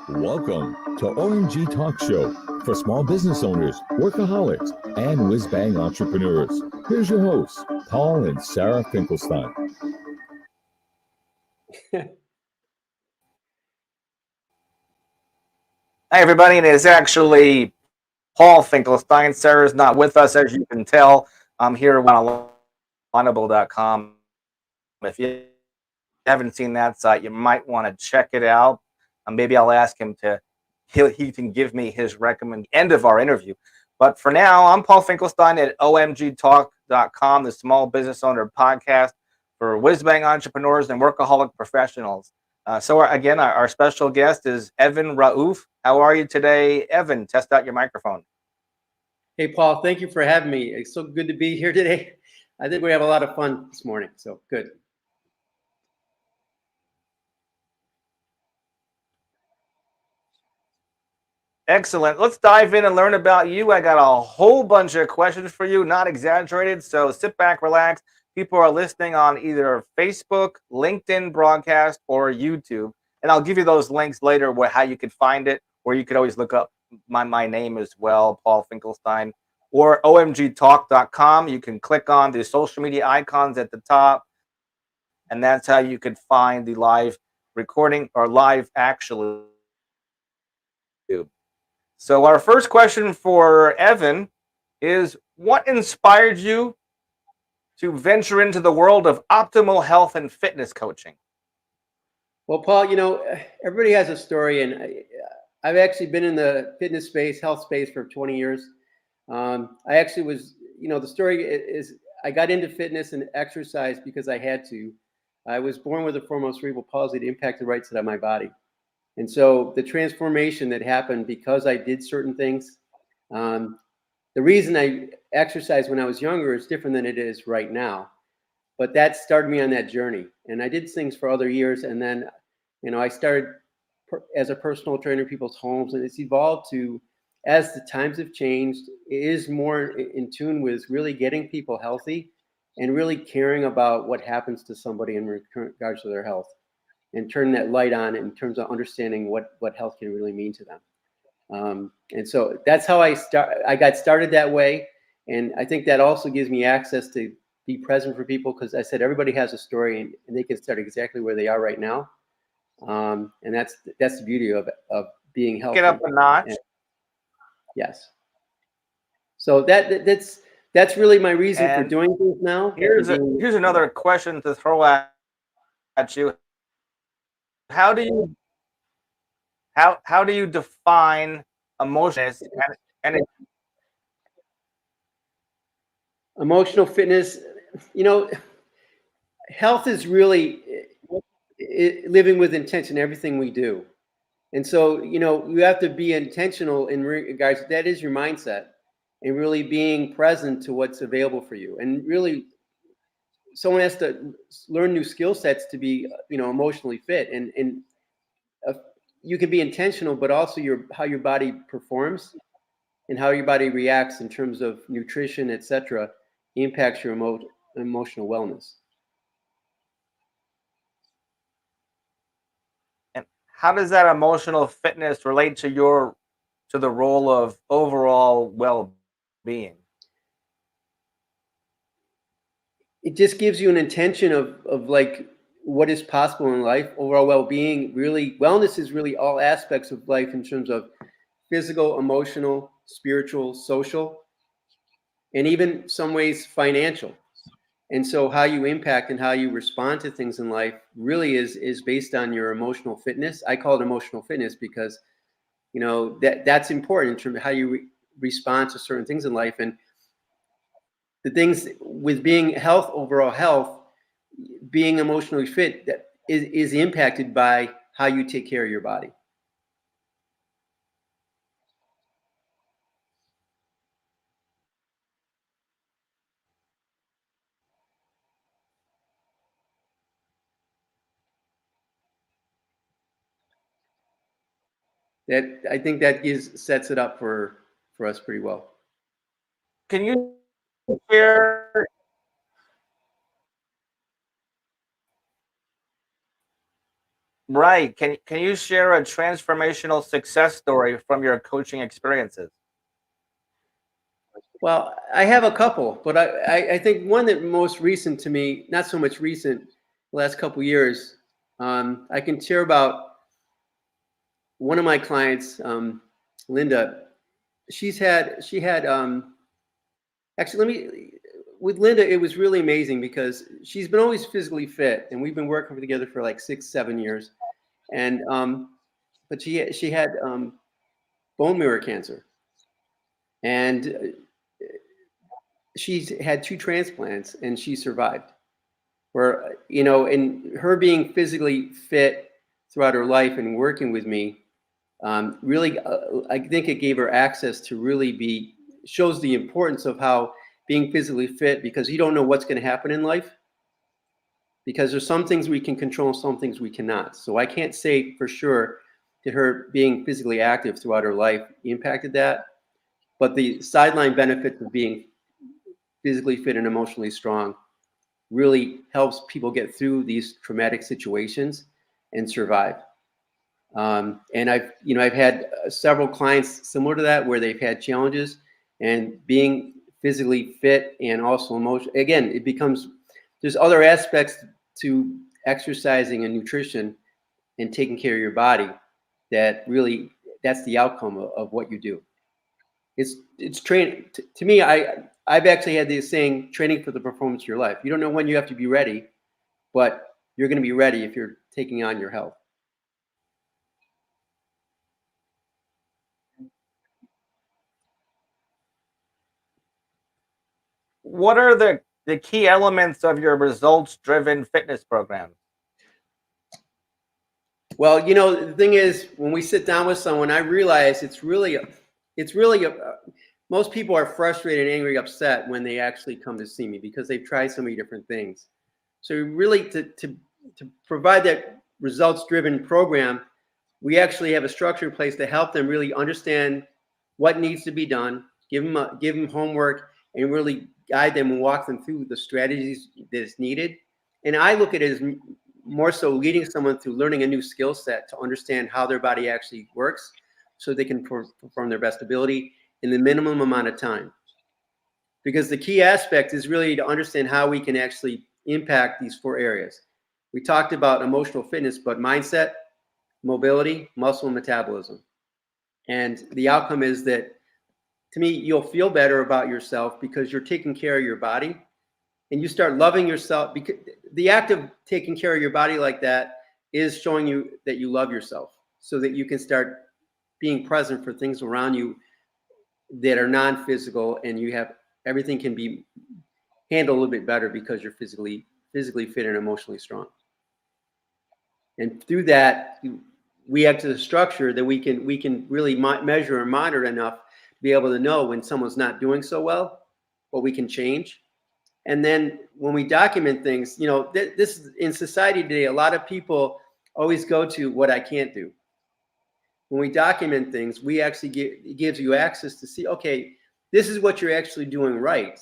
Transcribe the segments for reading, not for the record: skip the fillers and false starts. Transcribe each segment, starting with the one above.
Welcome to OMG Talk Show for small business owners, workaholics, and whiz-bang entrepreneurs. Here's your hosts, Paul and Sarah Finkelstein. Hi, everybody. It is actually Paul Finkelstein. Sarah's not with us, as you can tell. I'm here on alignable.com. If you haven't seen that site, you might want to check it out. Maybe I'll ask him he can give me his recommend end of our interview. But for now, I'm Paul Finkelstein at omgtalk.com, the small business owner podcast for whiz-bang entrepreneurs and workaholic professionals. So again, our special guest is Evan Raoof. How are you today, Evan? Test out your microphone. Hey, Paul, thank you for having me. It's so good to be here today. I think we have a lot of fun this morning, so good. Excellent. Let's dive in and learn about you. I got a whole bunch of questions for you, not exaggerated. So sit back, relax. People are listening on either Facebook, LinkedIn broadcast, or YouTube. And I'll give you those links later how you could find it, or you could always look up my name as well, Paul Finkelstein, or omgtalk.com. You can click on the social media icons at the top, and that's how you could find the live recording or live actually. So our first question for Evan is, what inspired you to venture into the world of optimal health and fitness coaching? Well, Paul, everybody has a story, and I've actually been in the fitness space, health space for 20 years. I actually was, the story is I got into fitness and exercise because I had to. I was born with a form of cerebral palsy that impacted the right side of my body. And so the transformation that happened because I did certain things, the reason I exercised when I was younger is different than it is right now. But that started me on that journey. And I did things for other years. And then, I started as a personal trainer in people's homes. And it's evolved to, as the times have changed, it is more in tune with really getting people healthy and really caring about what happens to somebody in regards to their health. And turn that light on in terms of understanding what health can really mean to them. And so that's how I got started that way. And I think that also gives me access to be present for people, because I said everybody has a story and they can start exactly where they are right now. And that's the beauty of being healthy. Get up a notch. And, yes. So that's really my reason for doing things now. Here's another question to throw at you. How do you define emotions and emotional fitness? Health is really living with intention, everything we do. And so, you have to be intentional in regards, that is your mindset, and really being present to what's available for you. And really, someone has to learn new skill sets to be, emotionally fit. And you can be intentional, but also how your body performs and how your body reacts in terms of nutrition, etc., impacts your emotional wellness. And how does that emotional fitness relate to the role of overall well-being? It just gives you an intention of like what is possible in life. Overall well-being, really, wellness is really all aspects of life in terms of physical, emotional, spiritual, social, and even some ways financial. And so how you impact and how you respond to things in life really is based on your emotional fitness. I call it emotional fitness because, that's important in terms of how you respond to certain things in life. And the things with being overall health, being emotionally fit, that is impacted by how you take care of your body. I think that sets it up for us pretty well. Can you share Right. Can you share a transformational success story from your coaching experiences? Well, I have a couple, but I think one that most recent to me, not so much recent, the last couple years, I can share about one of my clients, Linda. She had actually, let me, with Linda, it was really amazing because she's been always physically fit, and we've been working together for like 6, 7 years. And but she had bone marrow cancer, and she's had 2 transplants, and she survived. Where and her being physically fit throughout her life and working with me, really, I think it gave her access to really be shows the importance of how being physically fit, because you don't know what's going to happen in life, because there's some things we can control, some things we cannot. So I can't say for sure that her being physically active throughout her life impacted that, but the sideline benefits of being physically fit and emotionally strong really helps people get through these traumatic situations and survive. And I've had several clients similar to that, where they've had challenges, and being physically fit and also emotional. Again, it becomes, there's other aspects to exercising and nutrition and taking care of your body that really, that's the outcome of what you do. It's training. To me, I've actually had this saying, training for the performance of your life. You don't know when you have to be ready, but you're going to be ready if you're taking on your health. What are the key elements of your results driven fitness program? Well, the thing is, when we sit down with someone, I realize most people are frustrated, angry, upset when they actually come to see me, because they've tried so many different things. So really, to provide that results driven program, we actually have a structure in place to help them really understand what needs to be done, give them homework, and really guide them and walk them through the strategies that is needed. And I look at it as more so leading someone through learning a new skill set to understand how their body actually works, so they can perform their best ability in the minimum amount of time. Because the key aspect is really to understand how we can actually impact these 4 areas. We talked about emotional fitness, but mindset, mobility, muscle, and metabolism. And the outcome is that, to me, you'll feel better about yourself because you're taking care of your body, and you start loving yourself, because the act of taking care of your body like that is showing you that you love yourself, so that you can start being present for things around you that are non-physical, and you have everything can be handled a little bit better because you're physically fit and emotionally strong. And through that, we have to the structure that we can really measure and monitor enough to be able to know when someone's not doing so well, what we can change. And then when we document things, this in society today, a lot of people always go to what I can't do. When we document things, we actually it gives you access to see, okay, this is what you're actually doing right.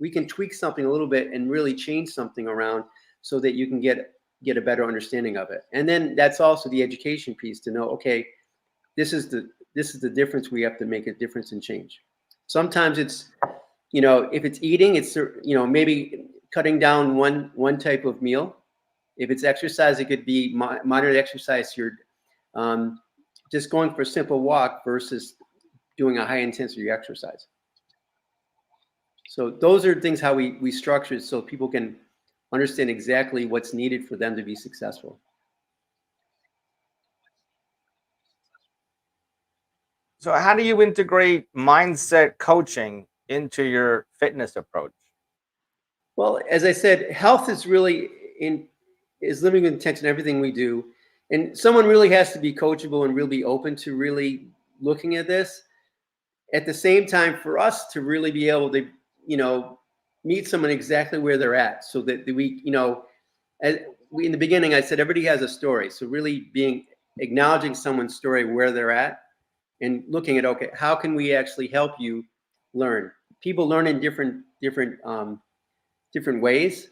We can tweak something a little bit and really change something around so that you can get a better understanding of it. And then that's also the education piece to know, okay, this is the difference. We have to make a difference and change. Sometimes it's, if it's eating, it's, maybe cutting down one type of meal. If it's exercise, it could be moderate exercise. You're just going for a simple walk versus doing a high intensity exercise. So those are things how we structure it so people can understand exactly what's needed for them to be successful. So how do you integrate mindset coaching into your fitness approach? Well, as I said, health is really is living with intention in everything we do. And someone really has to be coachable and really be open to really looking at this. At the same time, for us to really be able to, meet someone exactly where they're at, so that we, in the beginning, I said everybody has a story. So really acknowledging someone's story, where they're at, and looking at, okay, how can we actually help you learn? People learn in different ways.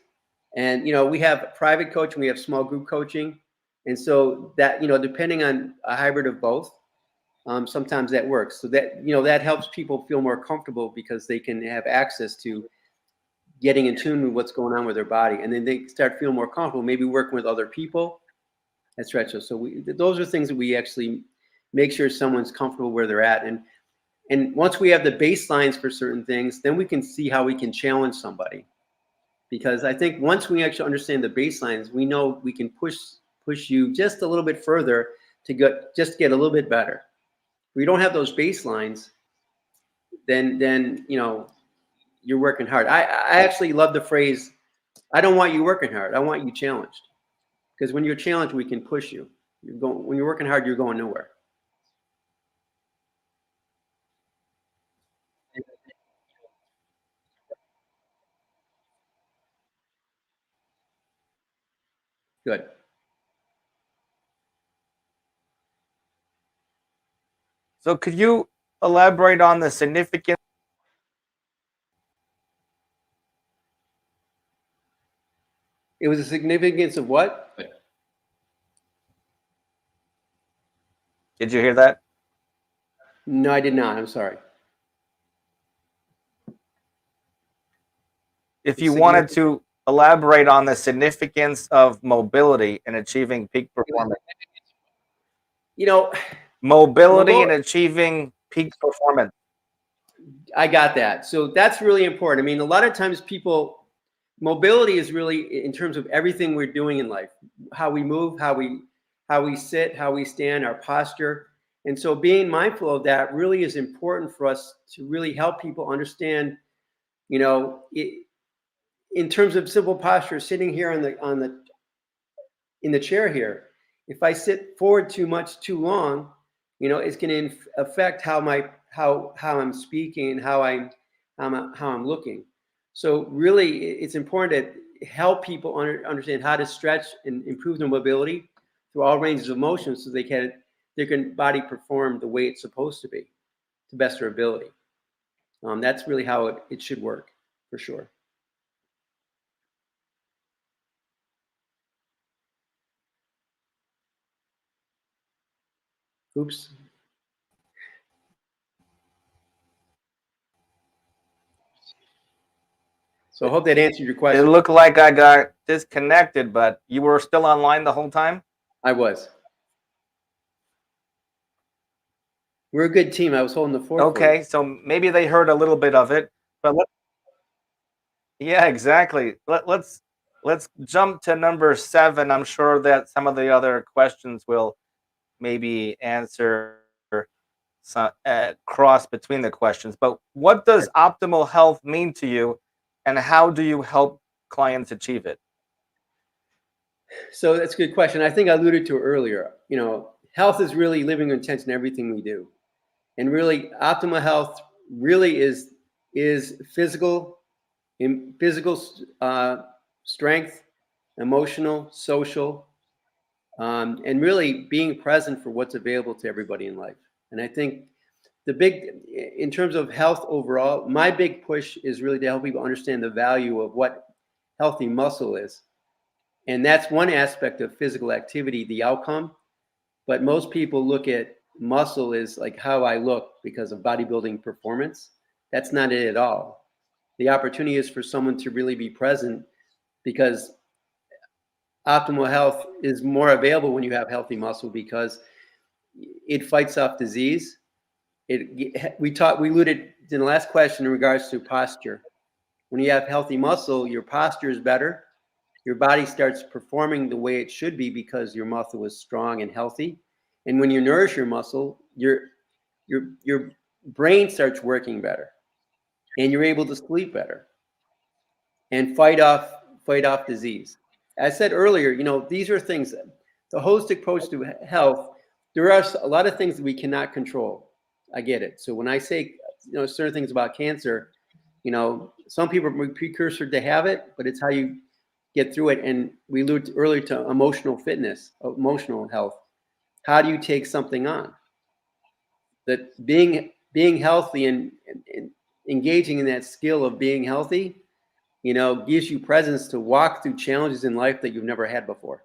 And we have private coaching, we have small group coaching. And so that, depending on a hybrid of both, sometimes that works. So that, that helps people feel more comfortable because they can have access to getting in tune with what's going on with their body. And then they start feeling more comfortable, maybe working with other people. That's right. So those are things that we actually make sure someone's comfortable where they're at. And once we have the baselines for certain things, then we can see how we can challenge somebody. Because I think once we actually understand the baselines, we know we can push you just a little bit further to get a little bit better. If we don't have those baselines, then you're working hard. I actually love the phrase, I don't want you working hard. I want you challenged. Because when you're challenged, we can push you. When you're working hard, you're going nowhere. Good. So could you elaborate on the significance? It was the significance of what? Did you hear that? No, I did not. I'm sorry. If you wanted to elaborate on the significance of mobility in achieving peak performance. Mobility and achieving peak performance. I got that. So that's really important. I mean, a lot of times mobility is really in terms of everything we're doing in life, how we move, how we sit, how we stand, our posture. And so being mindful of that really is important for us to really help people understand, in terms of simple posture, sitting here in the chair here. If I sit forward too much, too long, it's going to affect how I'm speaking and how I'm looking. So really, it's important to help people understand how to stretch and improve their mobility through all ranges of motion, so they can body perform the way it's supposed to be, to best their ability. That's really how it should work, for sure. Oops. So I hope that answered your question. It looked like I got disconnected, but you were still online the whole time? I was. We're a good team. I was holding the fort. Okay, so maybe they heard a little bit of it, but yeah, exactly. Let's jump to number 7. I'm sure that some of the other questions will maybe answer some cross between the questions. But what does optimal health mean to you, and how do you help clients achieve it? So that's a good question. I think I alluded to it earlier. Health is really living intention in everything we do. And really, optimal health really is physical strength, emotional, social, and really being present for what's available to everybody in life. And I think in terms of health overall, my big push is really to help people understand the value of what healthy muscle is. And that's one aspect of physical activity, the outcome. But most people look at muscle as like how I look because of bodybuilding performance. That's not it at all. The opportunity is for someone to really be present, because optimal health is more available when you have healthy muscle, because it fights off disease. We alluded in the last question in regards to posture. When you have healthy muscle, your posture is better. Your body starts performing the way it should be because your muscle is strong and healthy. And when you nourish your muscle, your brain starts working better, and you're able to sleep better and fight off disease. As I said earlier, these are things, the holistic approach to health. There are a lot of things that we cannot control. I get it. So when I say, certain things about cancer, some people are precursor to have it, but it's how you get through it. And we alluded earlier to emotional fitness, emotional health. How do you take something on? That being healthy and engaging in that skill of being healthy, gives you presence to walk through challenges in life that you've never had before.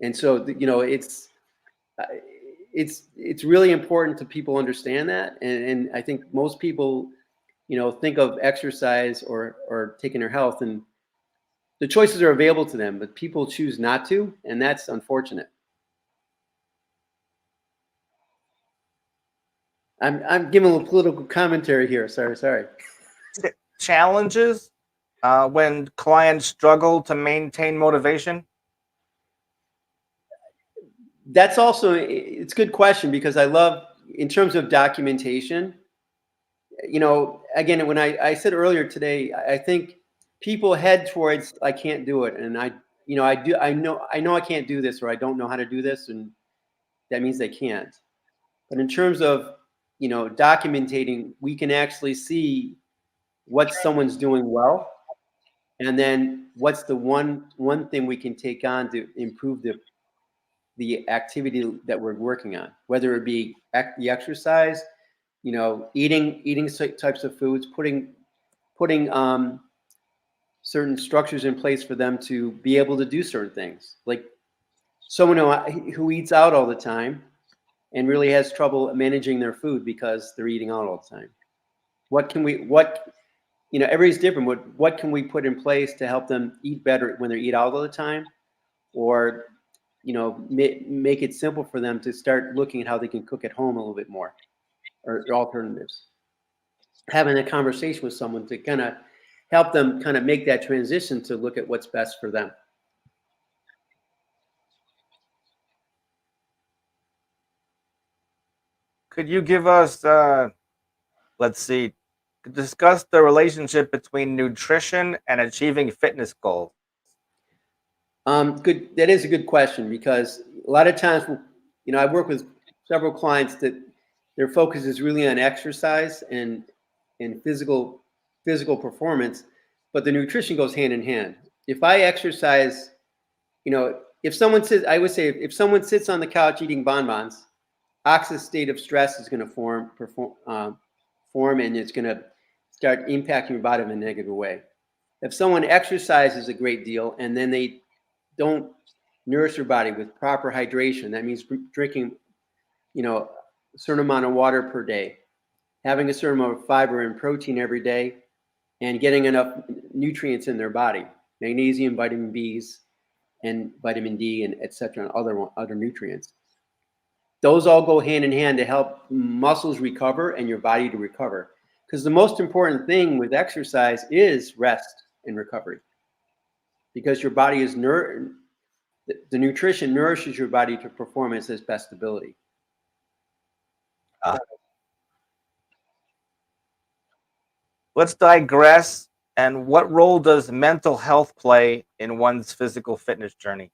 And so, it's really important to people understand that. And I think most people, think of exercise or taking their health, and the choices are available to them, but people choose not to, and that's unfortunate. I'm giving a little political commentary here. Sorry. Challenges when clients struggle to maintain motivation? That's also, it's a good question, because I love, in terms of documentation, again, when I said earlier today, I think people head towards, I can't do it. And I know I can't do this, or I don't know how to do this. And that means they can't. But in terms of, documenting, we can actually see what someone's doing well, and then what's the one thing we can take on to improve the activity that we're working on, whether it be the exercise, eating types of foods, putting certain structures in place for them to be able to do certain things. Like someone who eats out all the time and really has trouble managing their food because they're eating out all the time. Everybody's different. What can we put in place to help them eat better when they eat out all the time, or make it simple for them to start looking at how they can cook at home a little bit more, or alternatives. Having a conversation with someone to kind of help them kind of make that transition to look at what's best for them. Could you give us, discuss the relationship between nutrition and achieving fitness goals? Good. That is a good question, because a lot of times, I work with several clients that their focus is really on exercise and physical performance, but the nutrition goes hand in hand. If I exercise, if someone sits, I would say if someone sits on the couch eating bonbons, oxidative stress is going to form, and it's going to start impacting your body in a negative way. If someone exercises a great deal and then they don't nourish their body with proper hydration, that means drinking, a certain amount of water per day, having a certain amount of fiber and protein every day, and getting enough nutrients in their body, magnesium, vitamin Bs, and vitamin D, and et cetera, and other nutrients. Those all go hand in hand to help muscles recover and your body to recover. Because the most important thing with exercise is rest and recovery. Because your body is the nutrition nourishes your body to perform at its best ability. Let's digress. And what role does mental health play in one's physical fitness journey?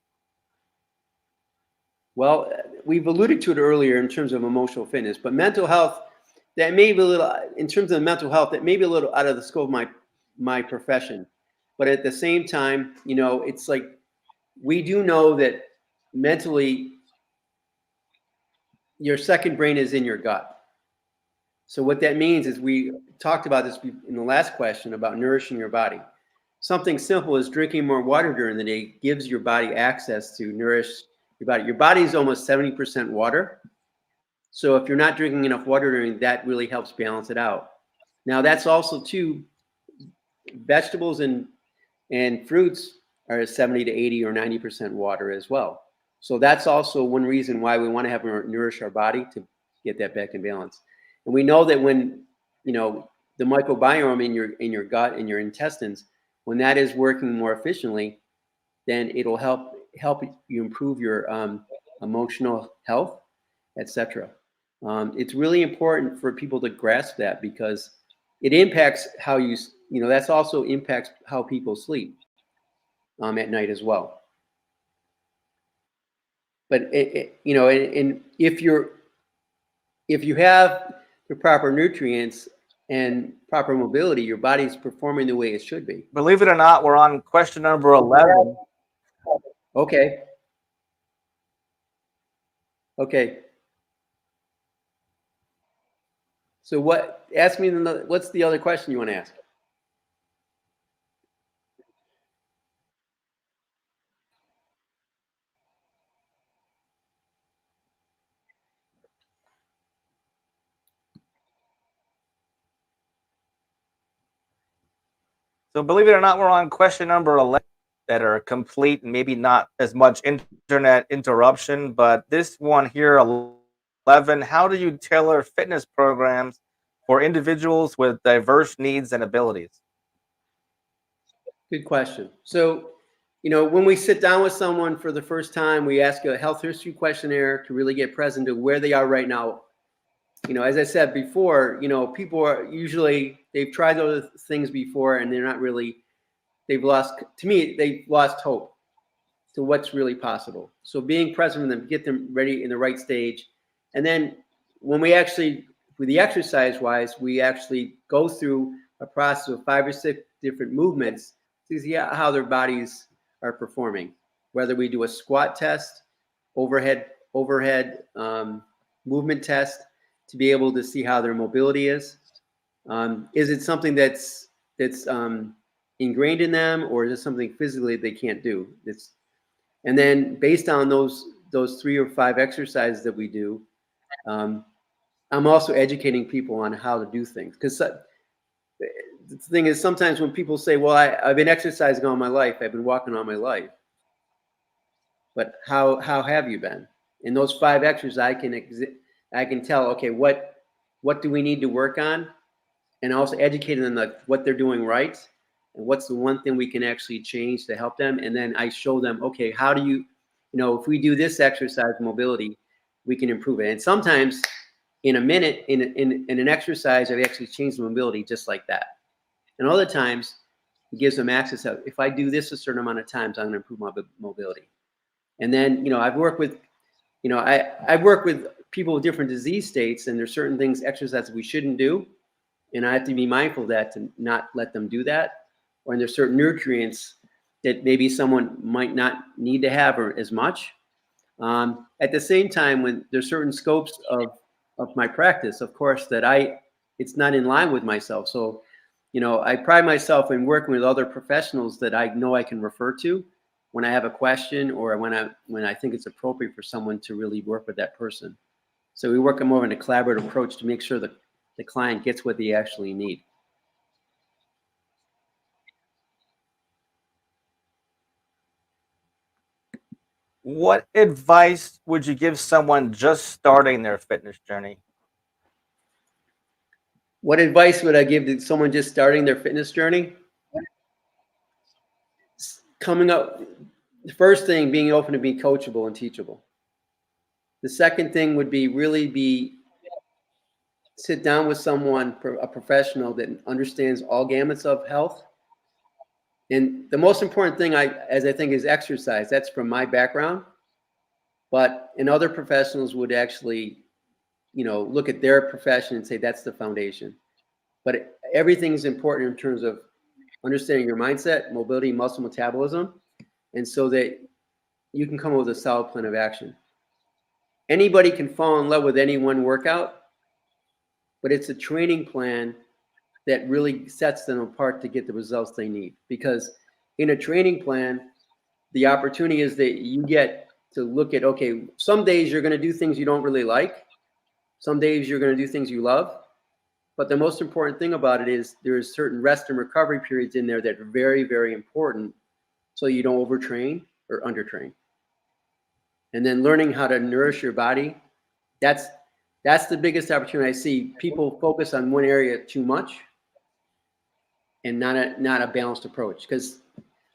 Well, we've alluded to it earlier in terms of emotional fitness, but mental health, that may be a little, in terms of mental health, that may be a little out of the scope of my profession. But at the same time, it's like, we do know that mentally, your second brain is in your gut. So what that means is, we talked about this in the last question about nourishing your body. Something simple as drinking more water during the day gives your body access to nourish your body. Your body is almost 70% water. So if you're not drinking enough water that really helps balance it out. Now, that's also too, vegetables and fruits are 70 to 80 or 90% water as well. So that's also one reason why we want to nourish our body, to get that back in balance. And we know that when, the microbiome in your gut and your intestines, when that is working more efficiently, then it'll help you improve your emotional health, etc. It's really important for people to grasp that, because it impacts how that's also impacts how people sleep at night as well. But and if you have the proper nutrients and proper mobility, your body's performing the way it should be. Believe it or not, we're on question number 11. Okay. So what's the other question you want to ask? So believe it or not, we're on question number 11 that are complete, maybe not as much internet interruption, but this one here, 11, how do you tailor fitness programs for individuals with diverse needs and abilities? Good question. So, when we sit down with someone for the first time, we ask a health history questionnaire to really get present to where they are right now. As I said before, people are usually, they've tried those things before and they're not really, they've lost hope to what's really possible. So being present with them, get them ready in the right stage. And then when we actually, with the exercise wise, we actually go through a process of 5 or 6 different movements to see how their bodies are performing. Whether we do a squat test, overhead movement test to be able to see how their mobility is. Is it something that's ingrained in them, or is it something physically they can't do? And then based on those 3 or 5 exercises that we do, I'm also educating people on how to do things. Because the thing is, sometimes when people say, well, I've been exercising all my life, I've been walking all my life. But how have you been? In those 5 exercises, I can tell, okay, what do we need to work on? And also educating them like what they're doing right and what's the one thing we can actually change to help them. And then I show them, okay, how do you, if we do this exercise mobility, we can improve it. And sometimes in a minute, in an exercise, I actually change the mobility just like that. And other times it gives them access of, if I do this a certain amount of times, I'm going to improve my mobility. And then, I've worked with, I've worked with people with different disease states, and there's certain things, exercises we shouldn't do. And I have to be mindful of that to not let them do that. Or there's certain nutrients that maybe someone might not need to have or as much. At the same time, when there's certain scopes of my practice, of course, that it's not in line with myself. So, I pride myself in working with other professionals that I know I can refer to when I have a question or when I think it's appropriate for someone to really work with that person. So we work more in a collaborative approach to make sure that the client gets what they actually need. What advice would you give someone just starting their fitness journey? What advice would I give to someone just starting their fitness journey? Coming up, the first thing, being open to be coachable and teachable. The second thing would be sit down with someone, a professional that understands all gamuts of health. And the most important thing, I think, is exercise. That's from my background. But other professionals would actually, look at their profession and say that's the foundation. But everything is important in terms of understanding your mindset, mobility, muscle metabolism, and so that you can come up with a solid plan of action. Anybody can fall in love with any one workout, but it's a training plan that really sets them apart to get the results they need. Because in a training plan, the opportunity is that you get to look at, okay, some days you're going to do things you don't really like. Some days you're going to do things you love. But the most important thing about it is there's certain rest and recovery periods in there that are very, very important so you don't overtrain or undertrain. And then learning how to nourish your body, that's the biggest opportunity I see. People focus on one area too much and not a balanced approach. Because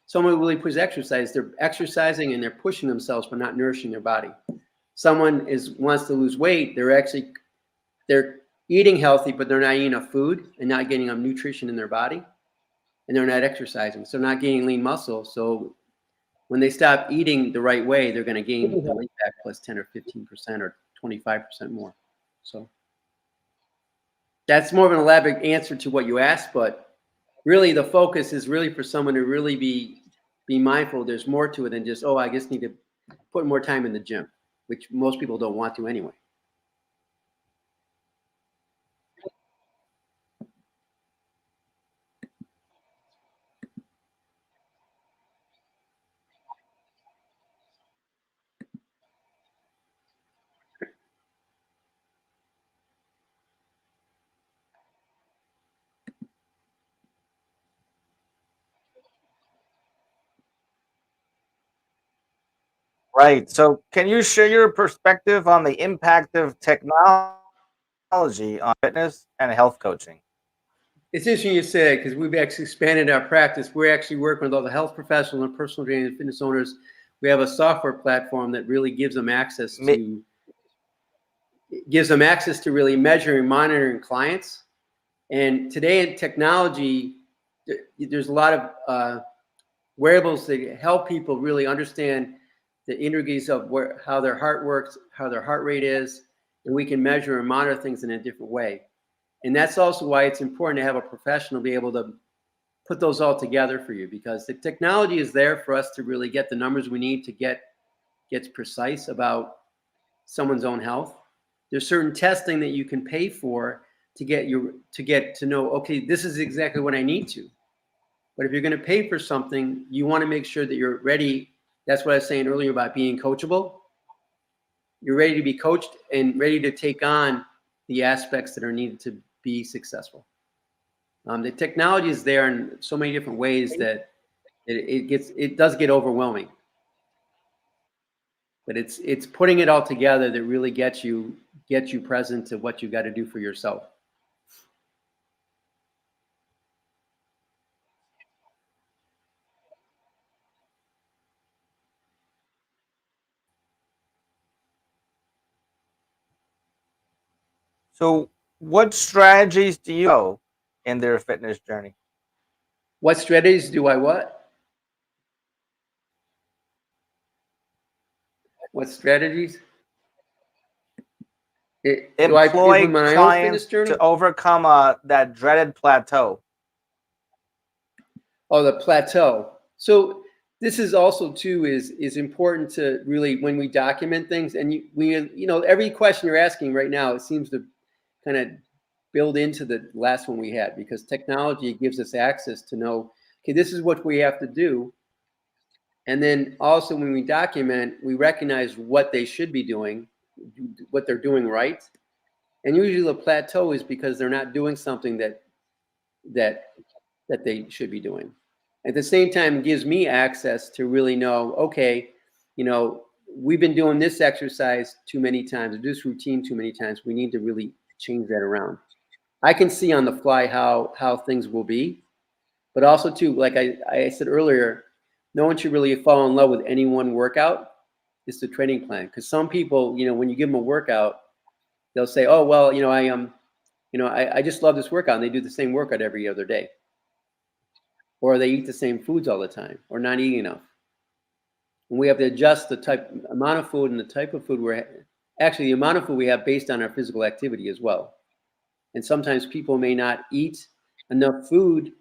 someone really pushes exercise, they're exercising and they're pushing themselves but not nourishing their body. Someone wants to lose weight, they're eating healthy, but they're not eating enough food and not getting enough nutrition in their body, and they're not exercising, so not gaining lean muscle. So when they stop eating the right way, they're going to gain the weight back plus 10 or 15% or 25% more. So that's more of an elaborate answer to what you asked, but really the focus is really for someone to really be mindful. There's more to it than just, I just need to put more time in the gym, which most people don't want to anyway. Right. So, can you share your perspective on the impact of technology on fitness and health coaching? It's interesting you say because we've actually expanded our practice. We're actually working with all the health professionals and personal trainers and fitness owners. We have a software platform that really gives them access to really measuring and monitoring clients. And today in technology, there's a lot of wearables that help people really understand the intricacies of how their heart works, how their heart rate is, and we can measure and monitor things in a different way. And that's also why it's important to have a professional be able to put those all together for you, because the technology is there for us to really get the numbers we need to get precise about someone's own health. There's certain testing that you can pay for to get to know, okay, this is exactly what I need to. But if you're going to pay for something, you want to make sure that you're ready. That's what I was saying earlier about being coachable. You're ready to be coached and ready to take on the aspects that are needed to be successful. The technology is there in so many different ways that it does get overwhelming. But it's putting it all together that really gets you present to what you got to do for yourself. So, what strategies do you know in their fitness journey? What strategies do I what? What strategies? Do I give them Employ my own fitness clients journey? to overcome that dreaded plateau. Oh, the plateau. So this is also too is important to really, when we document things, and every question you're asking right now, it seems to kind of build into the last one we had, because technology gives us access to know, okay, this is what we have to do. And then also when we document, we recognize what they should be doing, what they're doing right. And usually the plateau is because they're not doing something that they should be doing. At the same time, it gives me access to really know, okay, we've been doing this exercise too many times, or this routine too many times. We need to really change that around. I can see on the fly how things will be, but also too, like I said earlier, no one should really fall in love with any one workout. It's the training plan, because some people, when you give them a workout, they'll say, oh well, I just love this workout, and they do the same workout every other day, or they eat the same foods all the time, or not eating enough. And we have to adjust the amount of food and the type of food the amount of food we have based on our physical activity as well. And sometimes people may not eat enough food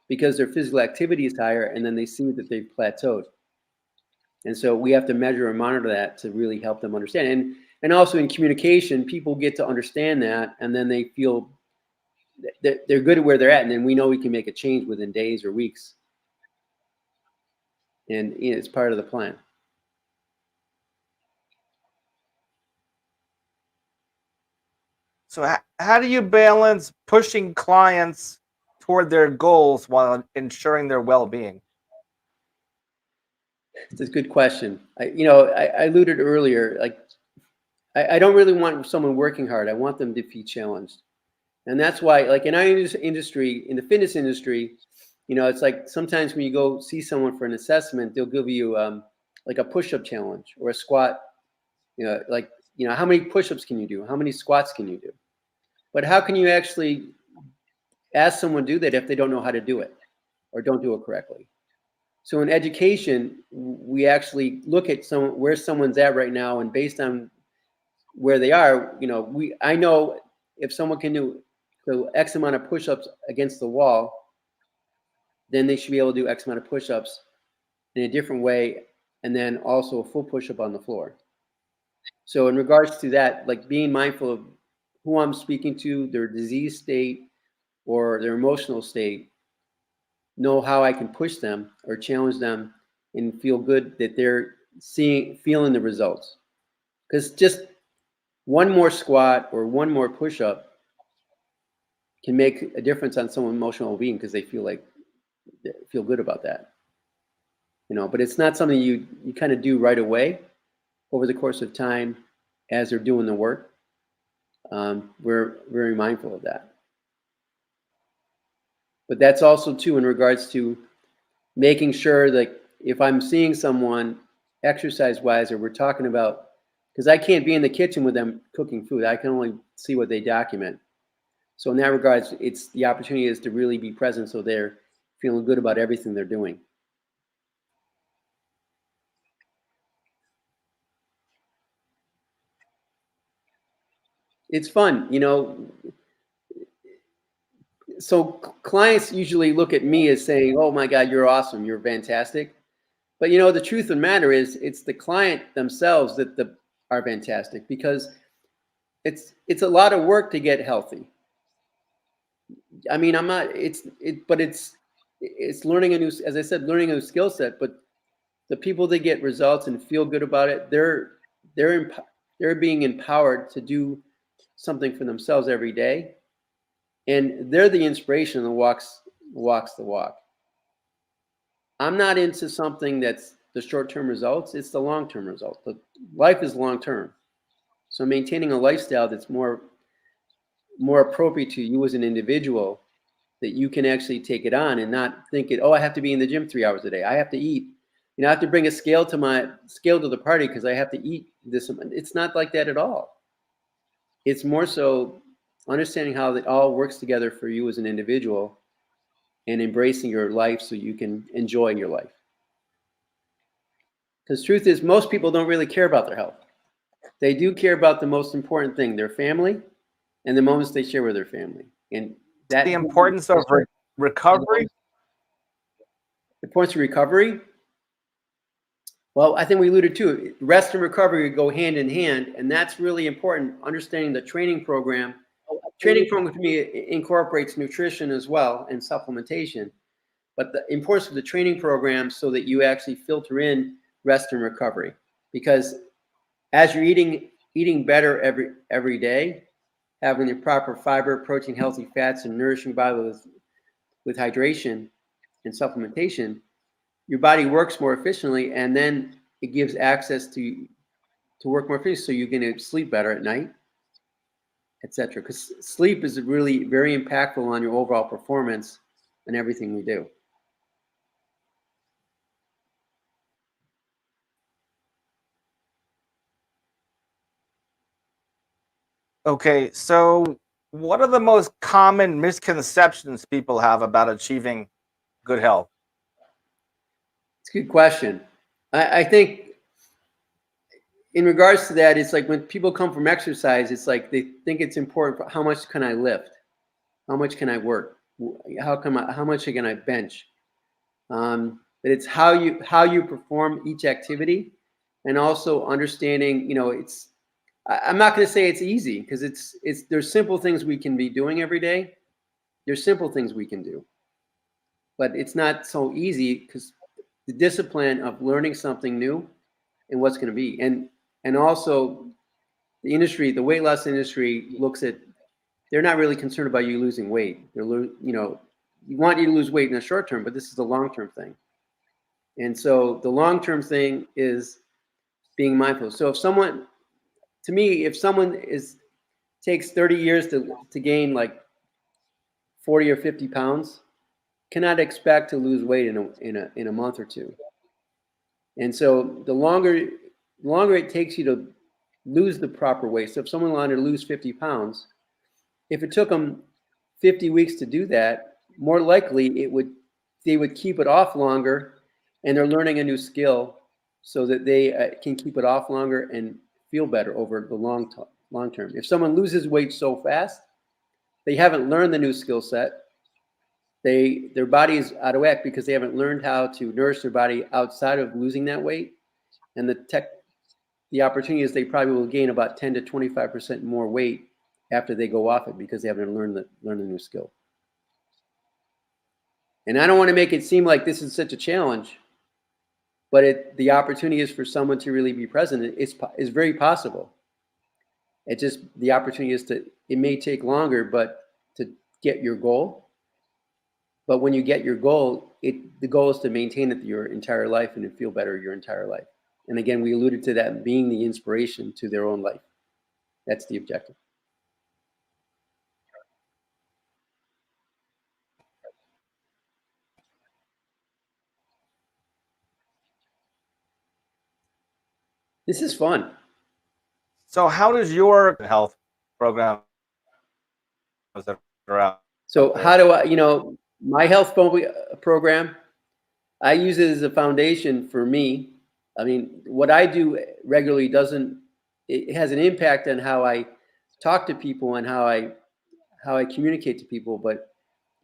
because their physical activity is higher, and then they see that they've plateaued. And so we have to measure and monitor that to really help them understand. And also in communication, people get to understand that, and then they feel that they're good at where they're at, and then we know we can make a change within days or weeks. And it's part of the plan. So, how do you balance pushing clients toward their goals while ensuring their well-being? It's a good question. I alluded earlier, like I don't really want someone working hard. I want them to be challenged. And that's why, like in our industry, in the fitness industry, it's like sometimes when you go see someone for an assessment, they'll give you like a push-up challenge or a squat. How many push-ups can you do? How many squats can you do? But how can you actually ask someone to do that if they don't know how to do it or don't do it correctly? So in education, we actually look at where someone's at right now, and based on where they are, I know if someone can do X amount of push-ups against the wall, then they should be able to do X amount of push-ups in a different way, and then also a full push-up on the floor. So in regards to that, like being mindful of who I'm speaking to, their disease state or their emotional state, know how I can push them or challenge them and feel good that they're feeling the results. Because just one more squat or one more push-up can make a difference on someone's emotional well-being, because they feel good about that. But it's not something you kind of do right away. over the course of time as they're doing the work. We're very mindful of that. But that's also too in regards to making sure that if I'm seeing someone exercise-wise, or we're talking about, because I can't be in the kitchen with them cooking food, I can only see what they document. So in that regards, it's the opportunity is to really be present so they're feeling good about everything they're doing. It's fun, you know. So clients usually look at me as saying, "Oh my God, you're awesome, you're fantastic." But you know, the truth of the matter is, it's the client themselves that are fantastic, because it's a lot of work to get healthy. I mean, I'm not. But it's learning a new, as I said, learning a new skill set. But the people that get results and feel good about it, they're being empowered to do something for themselves every day, and they're the inspiration that walks the walk. I'm not into something that's the short-term results. It's the long-term results. The life is long-term. So maintaining a lifestyle that's more appropriate to you as an individual, that you can actually take it on and not think it, oh, I have to be in the gym 3 hours a day. I have to eat. You know, I have to bring a scale to the party because I have to eat this. It's not like that at all. It's more so understanding how it all works together for you as an individual and embracing your life so you can enjoy your life. Because truth is, most people don't really care about their health. They do care about the most important thing, their family, and the moments they share with their family. And that The importance of recovery. The points of recovery. Well, I think we alluded to it. Rest and recovery go hand in hand, and that's really important. Understanding the training program. Training program to me incorporates nutrition as well and supplementation. But the importance of the training program so that you actually filter in rest and recovery, because as you're eating better every day, having the proper fiber, protein, healthy fats, and nourishing body with hydration and supplementation, your body works more efficiently, and then it gives access to work more efficiently, so you're going to sleep better at night, etc. Because sleep is really very impactful on your overall performance and everything we do. Okay, so what are the most common misconceptions people have about achieving good health? It's a good question. I think in regards to that, it's like when people come from exercise, it's like they think it's important for how much can I lift? How much can I work? How much can I bench? But it's how you perform each activity, and also understanding, you know, I'm not going to say it's easy, because there's simple things we can be doing every day. There's simple things we can do, but it's not so easy, because the discipline of learning something new and what's going to be, and also the weight loss industry looks at, they're not really concerned about you losing weight. You want you to lose weight in the short term, but this is the long-term thing. And so the long-term thing is being mindful. So if someone takes 30 years to gain like 40 or 50 pounds, cannot expect to lose weight in a month or two. And so the longer it takes you to lose the proper weight. So if someone wanted to lose 50 pounds, if it took them 50 weeks to do that, more likely they would keep it off longer, and they're learning a new skill so that they can keep it off longer and feel better over the long term. If someone loses weight so fast, they haven't learned the new skill set. Their body is out of whack because they haven't learned how to nourish their body outside of losing that weight. And the opportunity is they probably will gain about 10 to 25% more weight after they go off it, because they haven't learned the new skill. And I don't want to make it seem like this is such a challenge, but the opportunity is for someone to really be present. It's very possible. The opportunity is it may take longer, but to get your goal. But when you get your goal, the goal is to maintain it your entire life and to feel better your entire life. And again, we alluded to that being the inspiration to their own life. That's the objective. This is fun. So how does your health program that are out So there? how do I, my health program, I use it as a foundation for me. I mean, what I do regularly it has an impact on how I talk to people and how I communicate to people, but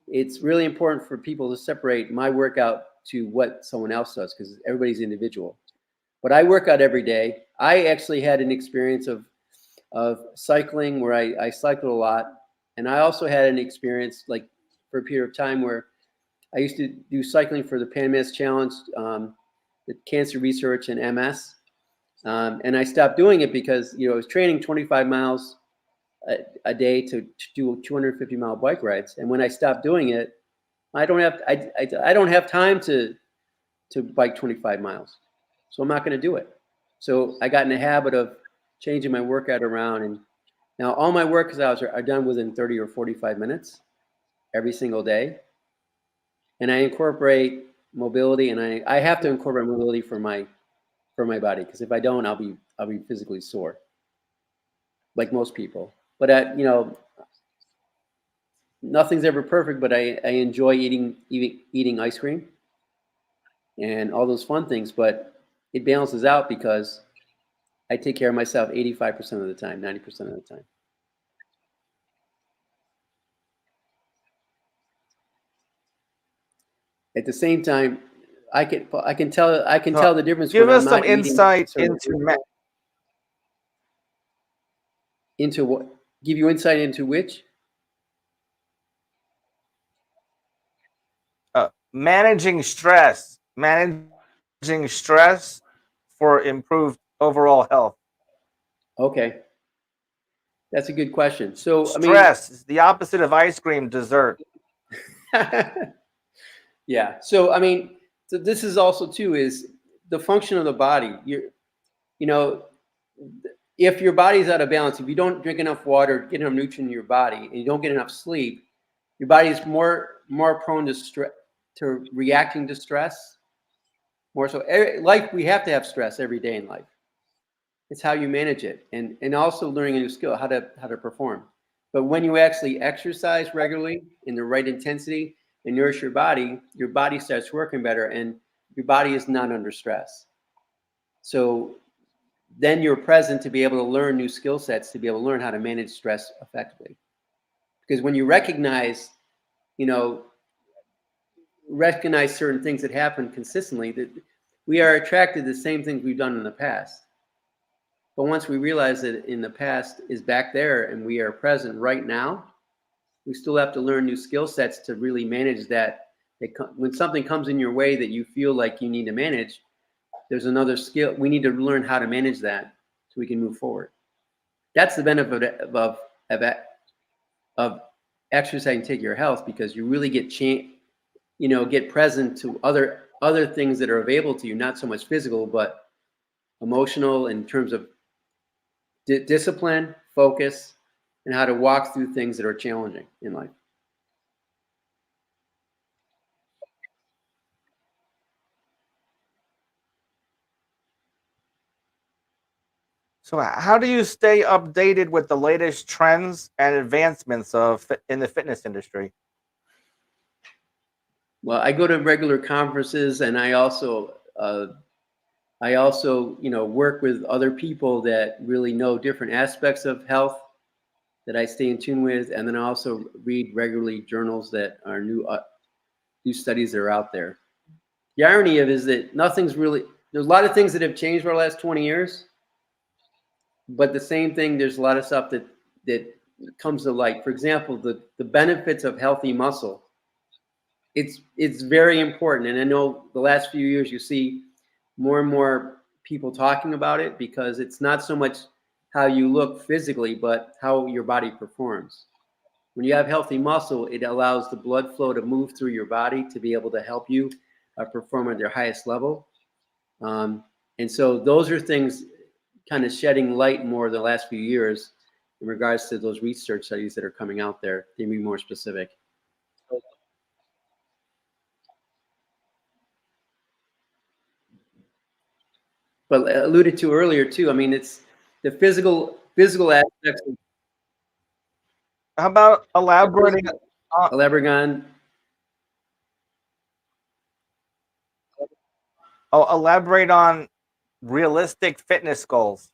it's really important for people to separate my workout to what someone else does, because everybody's individual. But I work out every day. I actually had an experience of cycling where I cycled a lot. And I also had an experience, like, for a period of time where I used to do cycling for the Pan American Challenge, the cancer research and MS. And I stopped doing it because, I was training 25 miles a day to do 250-mile bike rides. And when I stopped doing it, I don't have time to bike 25 miles. So I'm not going to do it. So I got in the habit of changing my workout around. And now all my workouts are done within 30 or 45 minutes every single day. And I incorporate mobility, and I have to incorporate mobility for my body, because if I don't, I'll be physically sore, like most people. But nothing's ever perfect. But I enjoy eating ice cream and all those fun things. But it balances out because I take care of myself 85% of the time, 90% of the time. At the same time, I can tell the difference Give when I'm us some not eating insight certain into what. Give you insight into which? managing stress for improved overall health. Okay, that's a good question. So, Stress is the opposite of ice cream, dessert. yeah. So, so this is also too is the function of the body. If your body's out of balance, if you don't drink enough water, get enough nutrient in your body, and you don't get enough sleep, your body is more prone to stress, to reacting to stress. More so, like, we have to have stress every day in life. It's how you manage it, and also learning a new skill, how to perform. But when you actually exercise regularly in the right intensity and nourish your body starts working better, and your body is not under stress. So then you're present to be able to learn new skill sets, to be able to learn how to manage stress effectively. Because when you recognize certain things that happen consistently, that we are attracted to the same things we've done in the past. But once we realize that in the past is back there and we are present right now, we still have to learn new skill sets to really manage that. When something comes in your way that you feel like you need to manage, there's another skill. We need to learn how to manage that so we can move forward. That's the benefit of exercising, take your health, because you really get present to other things that are available to you, not so much physical, but emotional, in terms of discipline, focus, and how to walk through things that are challenging in life. So how do you stay updated with the latest trends and advancements in the fitness industry? Well, I go to regular conferences, and I also work with other people that really know different aspects of health that I stay in tune with, and then I also read regularly journals that are new studies that are out there. The irony of it is that there's a lot of things that have changed over the last 20 years, but the same thing, there's a lot of stuff that comes to light. For example, the benefits of healthy muscle. It's very important, and I know the last few years you see more and more people talking about it, because it's not so much how you look physically, but how your body performs. When you have healthy muscle, it allows the blood flow to move through your body to be able to help you perform at your highest level. And so those are things kind of shedding light more the last few years in regards to those research studies that are coming out there. They be more specific. But alluded to earlier too. I mean, it's the physical aspects. How about elaborating Elaborate on realistic fitness goals?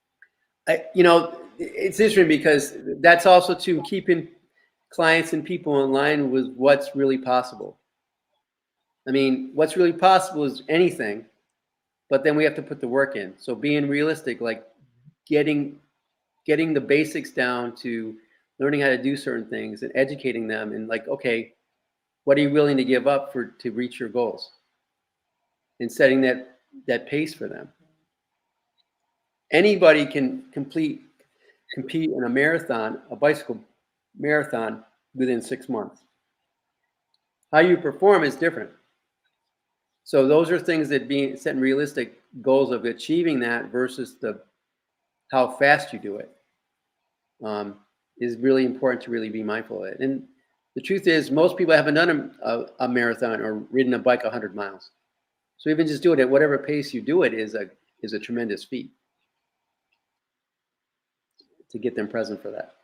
It's interesting because that's also to keeping clients and people in line with what's really possible. I mean, what's really possible is anything, but then we have to put the work in. So being realistic, like getting the basics down to learning how to do certain things and educating them, and like, okay, what are you willing to give up to reach your goals, and setting that pace for them. Anybody can compete in a marathon, a bicycle marathon, within 6 months. How you perform is different. So those are things that being setting realistic goals of achieving that versus how fast you do it is really important to really be mindful of it. And the truth is, most people haven't done a marathon or ridden a bike 100 miles. So even just doing it at whatever pace you do it is a tremendous feat to get them present for that.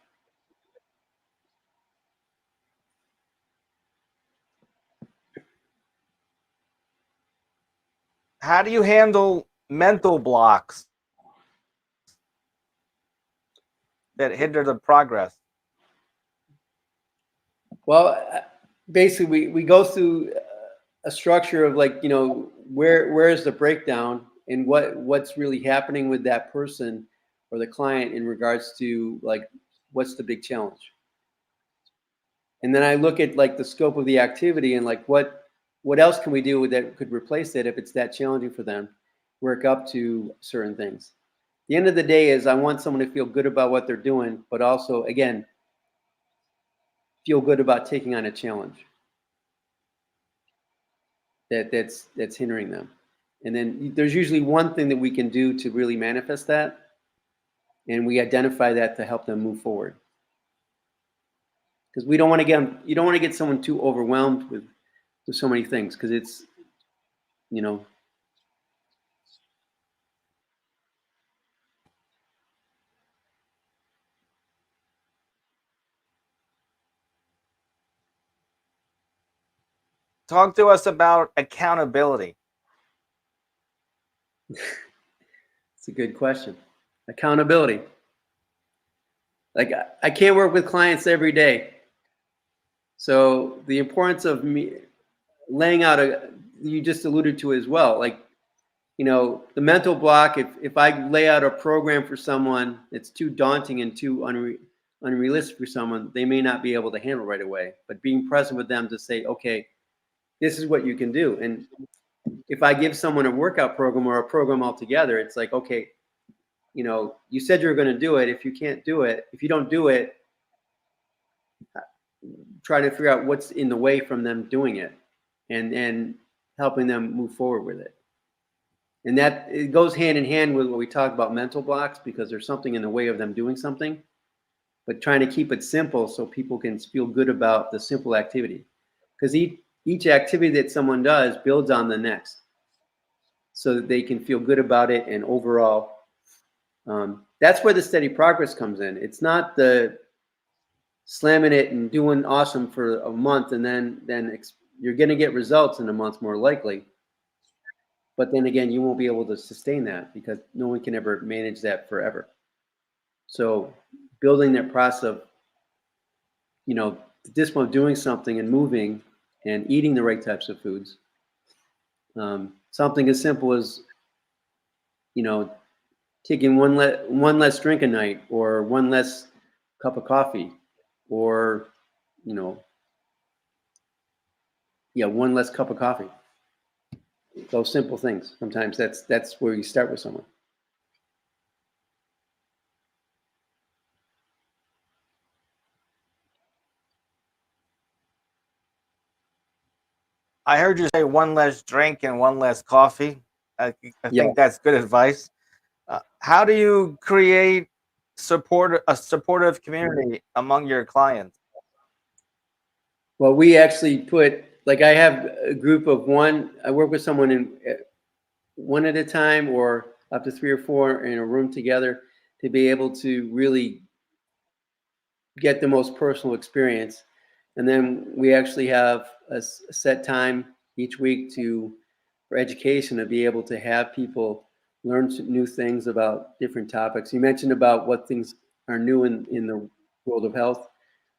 How do you handle mental blocks that hinder the progress? Well, basically, we go through a structure of like, where is the breakdown and what's really happening with that person or the client in regards to like what's the big challenge. And then I look at like the scope of the activity and like what else can we do that could replace it if it's that challenging for them. Work up to certain things. The end of the day is I want someone to feel good about what they're doing, but also, again, feel good about taking on a challenge that's hindering them. And then there's usually one thing that we can do to really manifest that, and we identify that to help them move forward. Because you don't want to get someone too overwhelmed with so many things, because it's, Talk to us about accountability. It's a good question. Accountability. Like, I can't work with clients every day. So the importance of me laying out you just alluded to as well, like, the mental block, if I lay out a program for someone that's too daunting and too unrealistic for someone, they may not be able to handle right away. But being present with them to say, okay, this is what you can do. And if I give someone a workout program or a program altogether, it's like, okay, you said you're going to do it. If you don't do it, try to figure out what's in the way from them doing it, and helping them move forward with it. And that it goes hand in hand with what we talk about mental blocks, because there's something in the way of them doing something, but trying to keep it simple so people can feel good about the simple activity. Because each activity that someone does builds on the next, so that they can feel good about it. And overall, that's where the steady progress comes in. It's not the slamming it and doing awesome for a month, and then you're going to get results in a month more likely. But then again, you won't be able to sustain that because no one can ever manage that forever. So building that process of, the discipline of doing something and moving and eating the right types of foods. Something as simple as, taking one less drink a night, or one less cup of coffee, or, one less cup of coffee. Those simple things. Sometimes that's where you start with someone. I heard you say one less drink and one less coffee. I Yeah. think that's good advice. How do you create a supportive community among your clients? Well, we actually put, like, I have a group of one. I work with someone in one at a time, or up to 3 or 4 in a room together, to be able to really get the most personal experience. And then we actually have a set time each week for education, to be able to have people learn new things about different topics. You mentioned about what things are new in the world of health.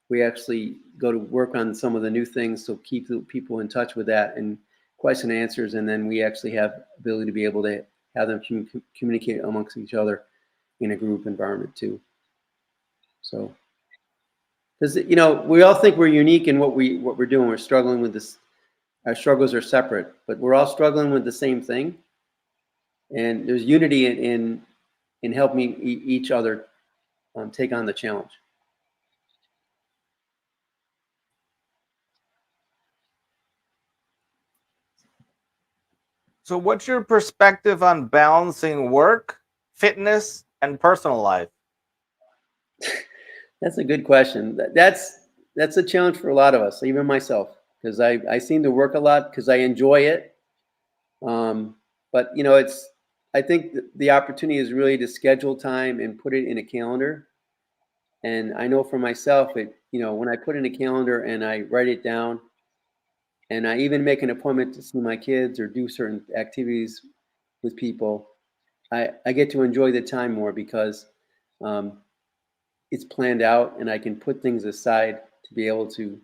We actually go to work on some of the new things, so keep the people in touch with that and question and answers. And then we actually have ability to be able to have them communicate amongst each other in a group environment too. So, because we all think we're unique in what we're doing. We're struggling with this. Our struggles are separate, but we're all struggling with the same thing. And there's unity in helping each other take on the challenge. So, what's your perspective on balancing work, fitness, and personal life? That's a good question. That's a challenge for a lot of us, even myself, because I seem to work a lot because I enjoy it. But I think the opportunity is really to schedule time and put it in a calendar. And I know for myself, when I put in a calendar and I write it down, and I even make an appointment to see my kids or do certain activities with people, I get to enjoy the time more because um, it's planned out, and I can put things aside to be able to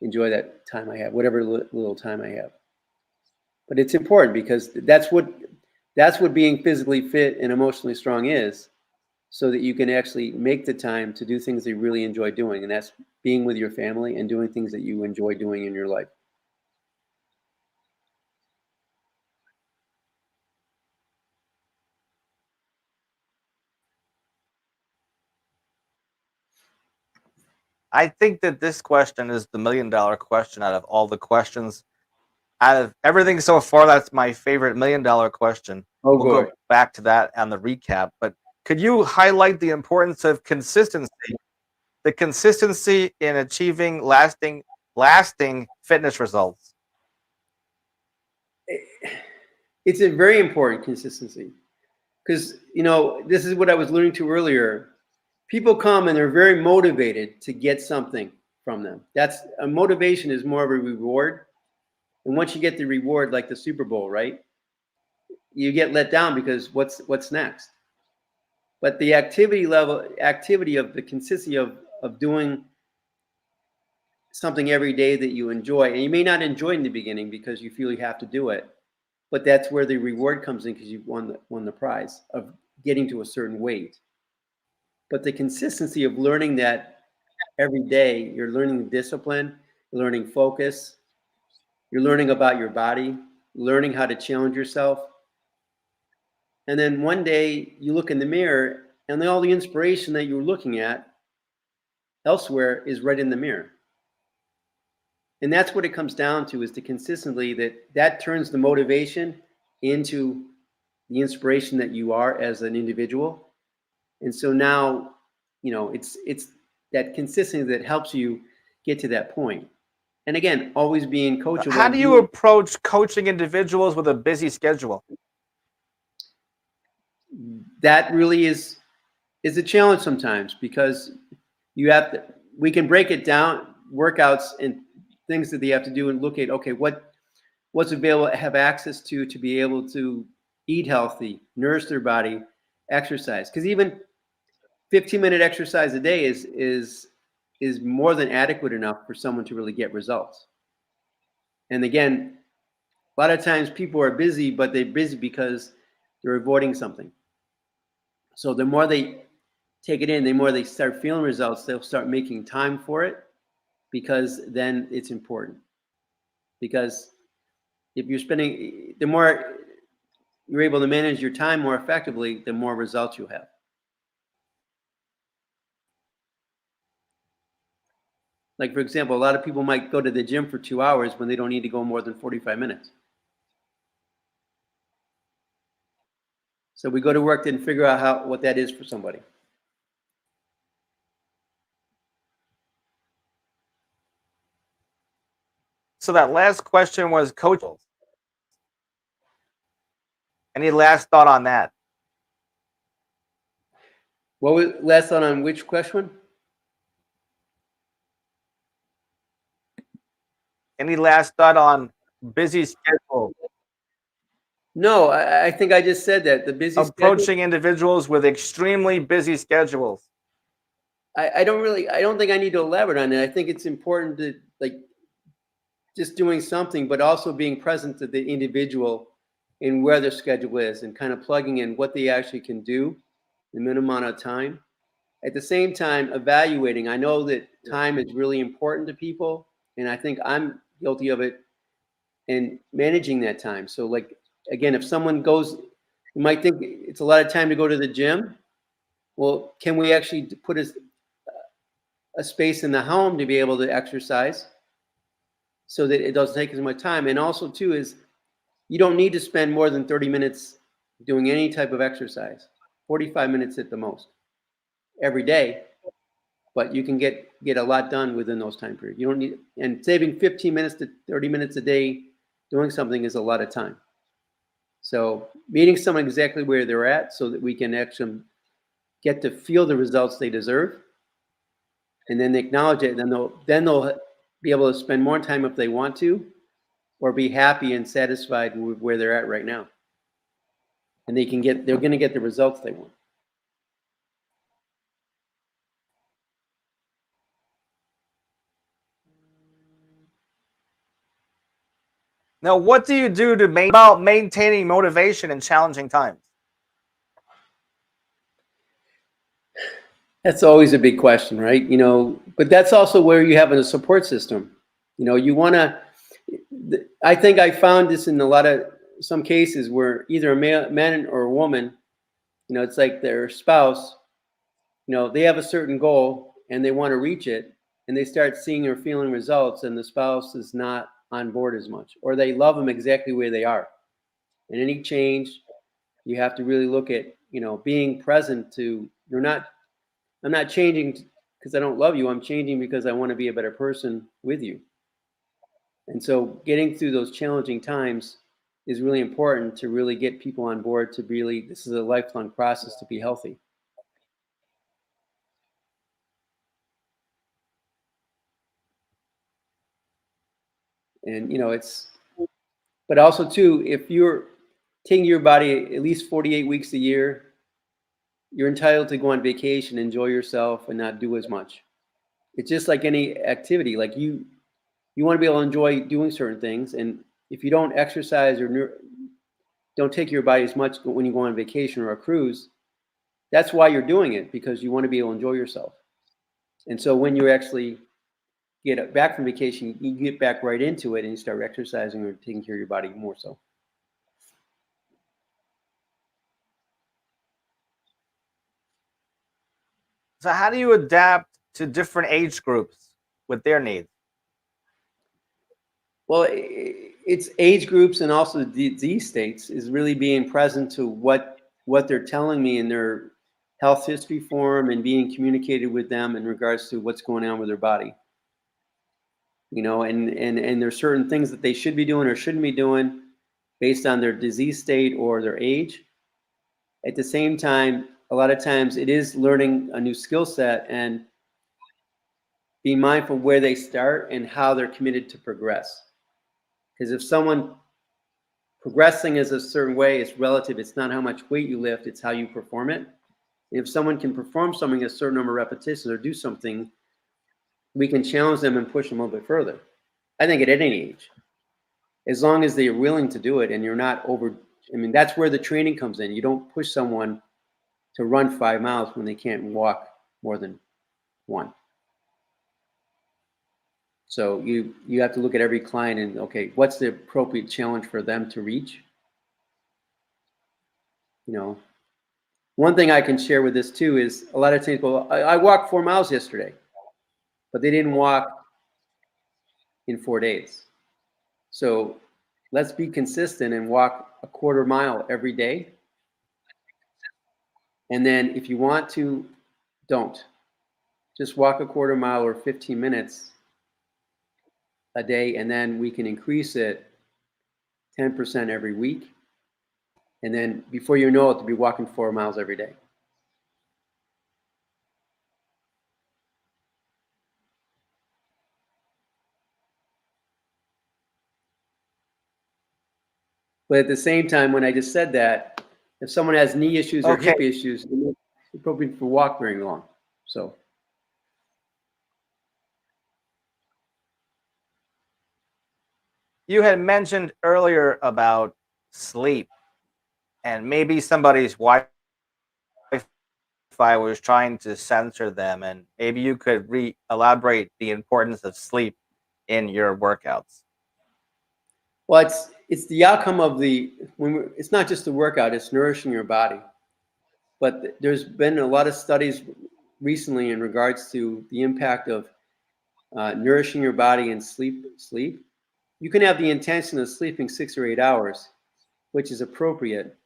enjoy that time I have, whatever little time I have. But it's important because that's what being physically fit and emotionally strong is, so that you can actually make the time to do things that you really enjoy doing, and that's being with your family and doing things that you enjoy doing in your life. I think that this question is the $1,000,000 question out of all the questions. Out of everything so far, that's my favorite $1,000,000 question. Oh, We'll good. go back to that on the recap. But could you highlight the importance of consistency, the consistency in achieving lasting fitness results? It's a very important consistency, because this is what I was alluding to earlier. People come and they're very motivated to get something from them. That's a motivation is more of a reward. And once you get the reward, like the Super Bowl, right? You get let down because what's next? But the activity of the consistency of doing something every day that you enjoy, and you may not enjoy in the beginning because you feel you have to do it, but that's where the reward comes in, because you won the prize of getting to a certain weight. But the consistency of learning that every day, you're learning the discipline, you're learning focus, you're learning about your body, learning how to challenge yourself. And then one day you look in the mirror, and all the inspiration that you were looking at elsewhere is right in the mirror. And that's what it comes down to, is the consistently that turns the motivation into the inspiration that you are as an individual. And so now, it's that consistency that helps you get to that point. And again, always being coachable. How do you approach coaching individuals with a busy schedule? That really is a challenge sometimes, because we can break it down, workouts and things that they have to do, and look at, okay, what's available, have access to be able to eat healthy, nourish their body, exercise. Because even 15-minute exercise a day is more than adequate enough for someone to really get results. And again, a lot of times people are busy, but they're busy because they're avoiding something. So the more they take it in, the more they start feeling results, they'll start making time for it, because then it's important. Because if you're spending, the more you're able to manage your time more effectively, the more results you have. Like, for example, a lot of people might go to the gym for 2 hours when they don't need to go more than 45 minutes. So we go to work and figure out what that is for somebody. So that last question was coach. Any last thought on that? What was last thought on which question? Any last thought on busy schedule? No, I think I just said that the busy Approaching schedule, individuals with extremely busy schedules. I don't think I need to elaborate on it. I think it's important to like just doing something, but also being present to the individual in where their schedule is and kind of plugging in what they actually can do in a minimum amount of time. At the same time, evaluating. I know that time is really important to people, and I think I'm guilty of it and managing that time. So like, again, if someone goes, you might think it's a lot of time to go to the gym. Well, can we actually put a space in the home to be able to exercise so that it doesn't take as much time? And also too is you don't need to spend more than 30 minutes doing any type of exercise, 45 minutes at the most every day, but you can get a lot done within those time periods. You don't need, and saving 15 minutes to 30 minutes a day doing something is a lot of time. So meeting someone exactly where they're at so that we can actually get to feel the results they deserve, and then they acknowledge it, and then they'll be able to spend more time if they want to, or be happy and satisfied with where they're at right now. And they're going to get the results they want. Now, what do you do to about maintaining motivation in challenging times? That's always a big question, right? But that's also where you have a support system. You want to, I think I found this in some cases where either a man or a woman, it's like their spouse, they have a certain goal and they want to reach it, and they start seeing or feeling results, and the spouse is not on board as much, or they love them exactly where they are. And any change, you have to really look at, being present to, I'm not changing because I don't love you. I'm changing because I want to be a better person with you. And so getting through those challenging times is really important to really get people on board to really, this is a lifelong process to be healthy. And, but also too, if you're taking your body at least 48 weeks a year, you're entitled to go on vacation, enjoy yourself, and not do as much. It's just like any activity. Like you want to be able to enjoy doing certain things, and if you don't exercise or don't take your body as much when you go on vacation or a cruise, that's why you're doing it, because you want to be able to enjoy yourself. And so when you actually get back from vacation, you get back right into it and you start exercising or taking care of your body more so. So how do you adapt to different age groups with their needs? Well, it's age groups and also disease states is really being present to what they're telling me in their health history form and being communicated with them in regards to what's going on with their body. And there's certain things that they should be doing or shouldn't be doing based on their disease state or their age. At the same time, a lot of times it is learning a new skill set and being mindful where they start and how they're committed to progress. Because if someone progressing is a certain way, it's relative. It's not how much weight you lift, it's how you perform it. If someone can perform something a certain number of repetitions or do something, we can challenge them and push them a little bit further. I think at any age, as long as they're willing to do it and you're not that's where the training comes in. You don't push someone to run 5 miles when they can't walk more than 1. So you have to look at every client and, okay, what's the appropriate challenge for them to reach? One thing I can share with this too is a lot of times, well, I walked 4 miles yesterday, but they didn't walk in 4 days. So let's be consistent and walk a quarter mile every day. And then if you want to, don't. Just walk a quarter mile or 15 minutes a day, and then we can increase it 10% every week. And then before you know it, to be walking 4 miles every day. But at the same time, when I just said that, if someone has knee issues or Okay. hip issues, they're probably for walk very long. So You had mentioned earlier about sleep, and maybe somebody's Wi-Fi was trying to censor them, and maybe you could elaborate the importance of sleep in your workouts. well, it's the outcome of it's not just the workout, it's nourishing your body. But there's been a lot of studies recently in regards to the impact of nourishing your body and sleep. You can have the intention of sleeping 6 or 8 hours, which is appropriate,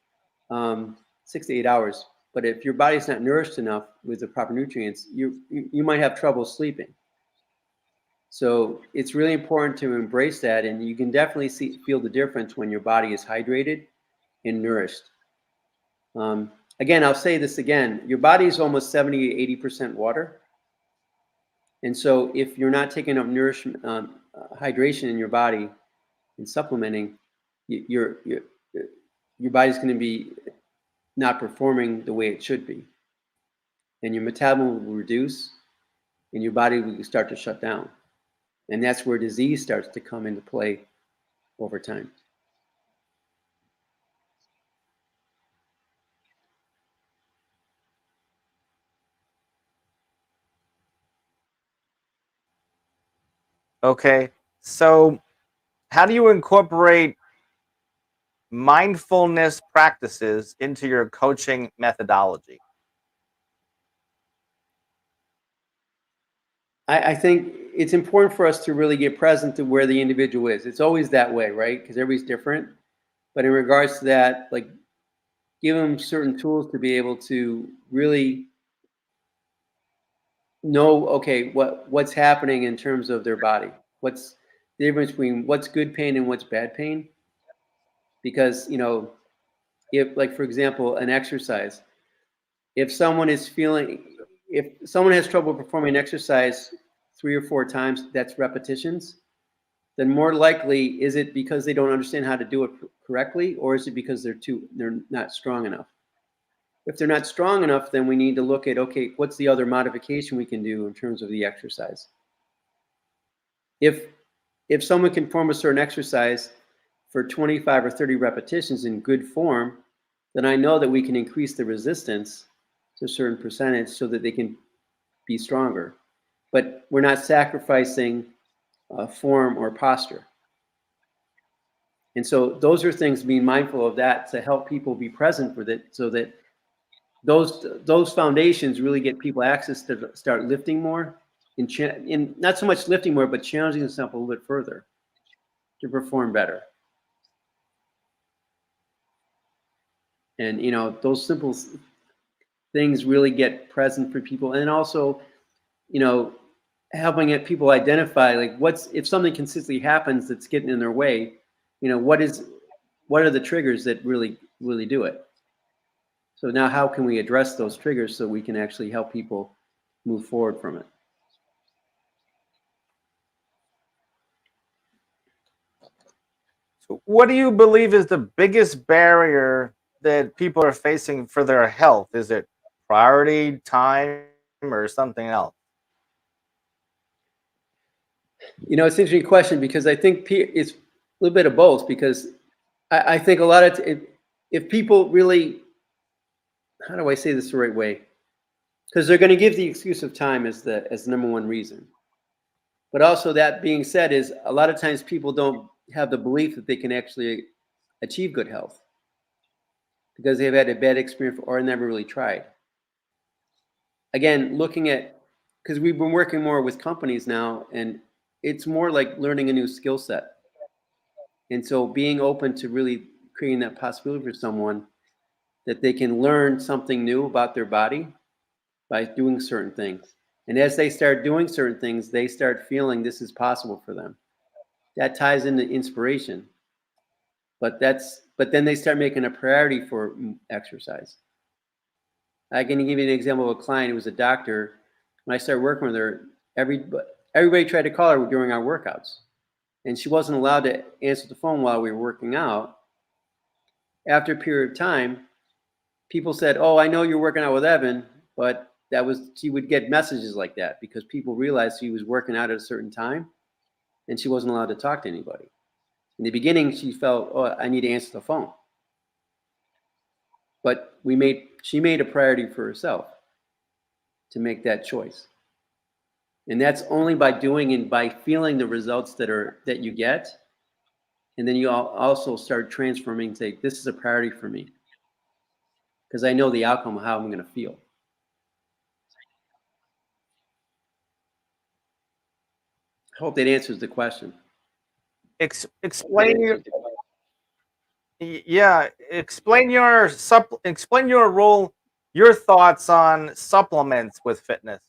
6 to 8 hours. But if your body's not nourished enough with the proper nutrients, you might have trouble sleeping. So it's really important to embrace that, and you can definitely feel the difference when your body is hydrated and nourished. Again, I'll say this again: your body is almost 70 to 80% water, and so if you're not taking up nourishment, hydration in your body and supplementing, your body's going to be not performing the way it should be, and your metabolism will reduce, and your body will start to shut down. And that's where disease starts to come into play over time. Okay. So, how do you incorporate mindfulness practices into your coaching methodology? I think it's important for us to really get present to where the individual is. It's always that way, right? Because everybody's different. But in regards to that, like, give them certain tools to be able to really know, okay, what's happening in terms of their body. What's the difference between what's good pain and what's bad pain? Because, if, like, for example, an exercise, if someone is if someone has trouble performing exercise 3 or 4 times, that's repetitions, then more likely is it because they don't understand how to do it correctly, or is it because they're not strong enough? If they're not strong enough, then we need to look at, okay, what's the other modification we can do in terms of the exercise? If someone can perform a certain exercise for 25 or 30 repetitions in good form, then I know that we can increase the resistance to a certain percentage so that they can be stronger. But we're not sacrificing form or posture. And so those are things, being mindful of that to help people be present with it, so that those foundations really get people access to start lifting more, in not so much lifting more, but challenging themselves a little bit further to perform better. And those simple things really get present for people, and also, helping people identify, like, if something consistently happens that's getting in their way, what are the triggers that really do it? So now, how can we address those triggers so we can actually help people move forward from it? So, what do you believe is the biggest barrier that people are facing for their health? Is it priority, time, or something else? It's an interesting question, because I think it's a little bit of both. Because I think a lot of if people really, how do I say this the right way? Because they're going to give the excuse of time as the number one reason. But also, that being said, is a lot of times people don't have the belief that they can actually achieve good health because they've had a bad experience or never really tried. Again, because we've been working more with companies now, and it's more like learning a new skill set. And so being open to really creating that possibility for someone that they can learn something new about their body by doing certain things. And as they start doing certain things, they start feeling this is possible for them. That ties into inspiration. But then they start making a priority for exercise. I can give you an example of a client who was a doctor. When I started working with her, everybody tried to call her during our workouts. And she wasn't allowed to answer the phone while we were working out. After a period of time, people said, "Oh, I know you're working out with Evan," but she would get messages like that because people realized she was working out at a certain time and she wasn't allowed to talk to anybody. In the beginning, she felt, "Oh, I need to answer the phone." But she made a priority for herself to make that choice. And that's only by doing and by feeling the results that you get. And then you also start transforming and say, this is a priority for me because I know the outcome of how I'm going to feel. I hope that answers the question. Explain your role, your thoughts on supplements with fitness.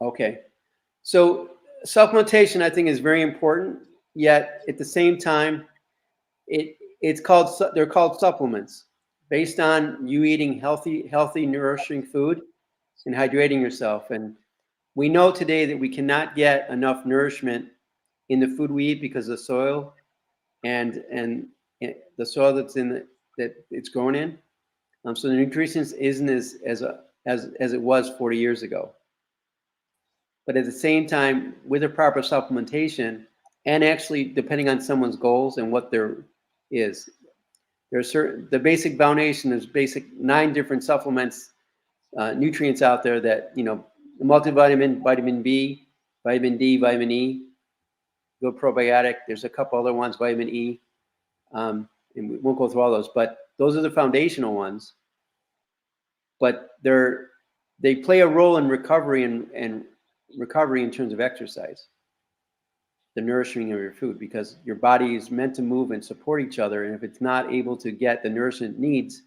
Okay. So supplementation, I think, is very important. Yet at the same time, they're called supplements based on you eating healthy, nourishing food and hydrating yourself. And we know today that we cannot get enough nourishment in the food we eat because of the soil and the soil that it's grown in. So the nutrition isn't as it was 40 years ago. But at the same time, with a proper supplementation, and actually depending on someone's goals and what there is, the basic foundation is basic 9 different supplements, nutrients out there that, multivitamin, vitamin B, vitamin D, vitamin E, good probiotic. There's a couple other ones, vitamin E, and we won't go through all those, but those are the foundational ones. But they play a role in recovery and recovery in terms of exercise, the nourishing of your food, because your body is meant to move and support each other. And if it's not able to get the nourishment it needs,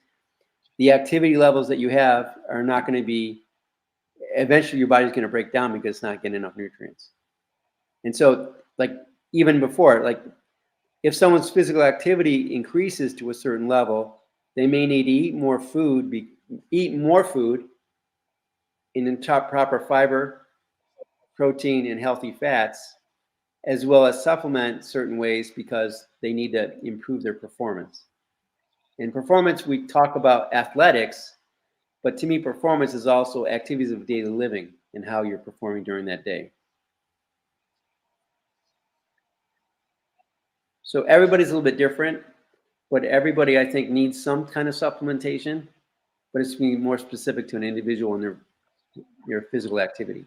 the activity levels that you have are not going to be, eventually your body's going to break down because it's not getting enough nutrients. And so, like even before, like if someone's physical activity increases to a certain level, they may need to eat more food in the proper fiber, protein, and healthy fats, as well as supplement certain ways because they need to improve their performance. In performance, we talk about athletics, but to me, performance is also activities of daily living and how you're performing during that day. So everybody's a little bit different, but everybody, I think, needs some kind of supplementation, but it's being more specific to an individual and their physical activity.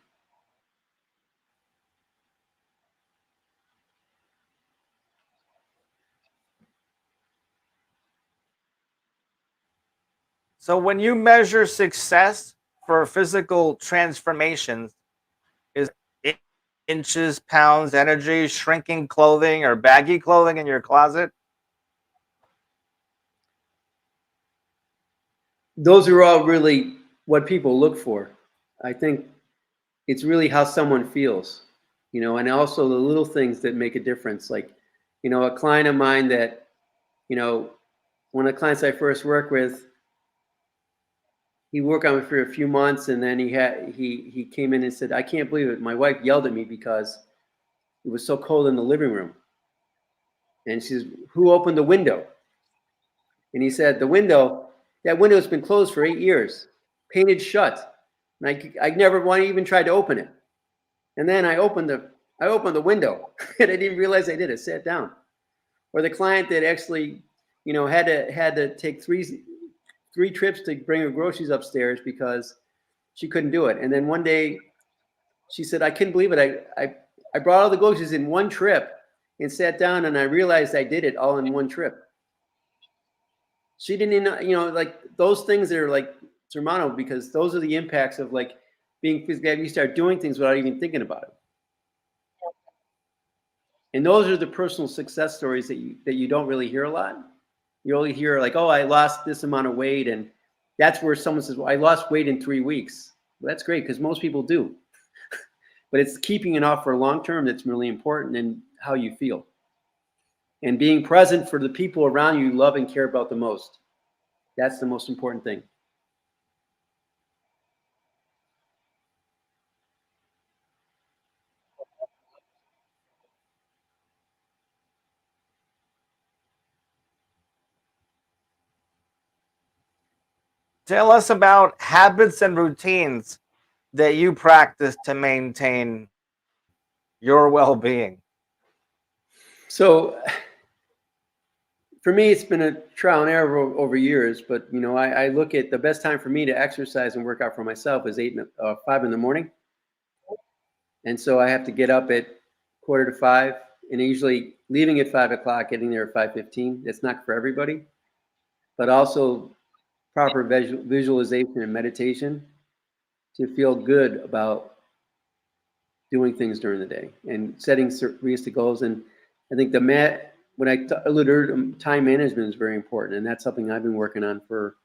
So when you measure success for physical transformations, is it inches, pounds, energy, shrinking clothing, or baggy clothing in your closet? Those are all really what people look for. I think it's really how someone feels, and also the little things that make a difference. Like, a client of mine that, one of the clients I first worked with, he worked on me for a few months, and then he came in and said, "I can't believe it. My wife yelled at me because it was so cold in the living room." And she says, "Who opened the window?" And he said, that window has been closed for 8 years, painted shut. And I never even tried to open it. And then I opened the window and I didn't realize I did. I sat down. Or the client that actually, had to take three trips to bring her groceries upstairs because she couldn't do it. And then one day she said, "I couldn't believe it. I brought all the groceries in one trip and sat down and I realized I did it all in one trip." She didn't even, like those things are like surmountable because those are the impacts of like being physically. You start doing things without even thinking about it. And those are the personal success stories that you don't really hear a lot, You only hear like, oh, I lost this amount of weight. And that's where someone says, well, I lost weight in 3 weeks. Well, that's great because most people do. But it's keeping it off for a long term that's really important, and how you feel. And being present for the people around you love and care about the most. That's the most important thing. Tell us about habits and routines that you practice to maintain your well-being. So for me, it's been a trial and error over years, but I look at the best time for me to exercise and work out for myself is 5 in the morning. And so I have to get up at 4:45, and usually leaving at 5 o'clock, getting there at 5:15. It's not for everybody, but also proper visualization and meditation to feel good about doing things during the day and setting realistic goals. And I think when I alluded, time management is very important, and that's something I've been working on for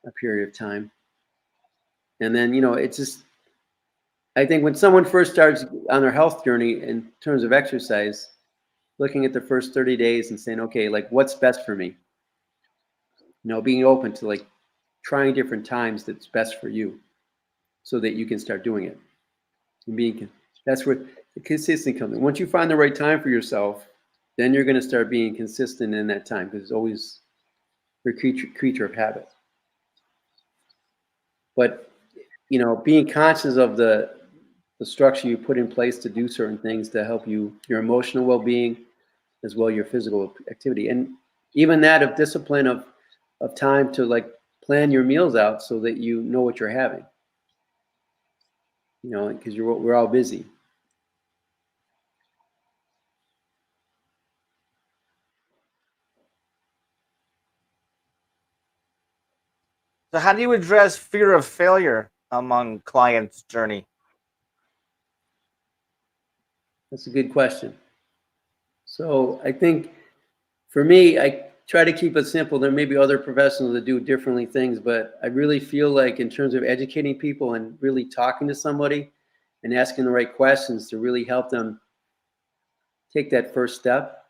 a period of time. And then it's just, I think when someone first starts on their health journey in terms of exercise, looking at the first 30 days and saying, okay, like what's best for me? Being open to like trying different times that's best for you so that you can start doing it. And that's where the consistency comes in. Once you find the right time for yourself, then you're going to start being consistent in that time, because it's always a creature of habit. But being conscious of the structure you put in place to do certain things to help you, your emotional well-being, as well your physical activity, and even that of discipline of time to like plan your meals out so that you know what you're having. Because we're all busy. So how do you address fear of failure among clients' journey? That's a good question. So I think for me, I try to keep it simple. There may be other professionals that do differently things, but I really feel like in terms of educating people and really talking to somebody and asking the right questions to really help them take that first step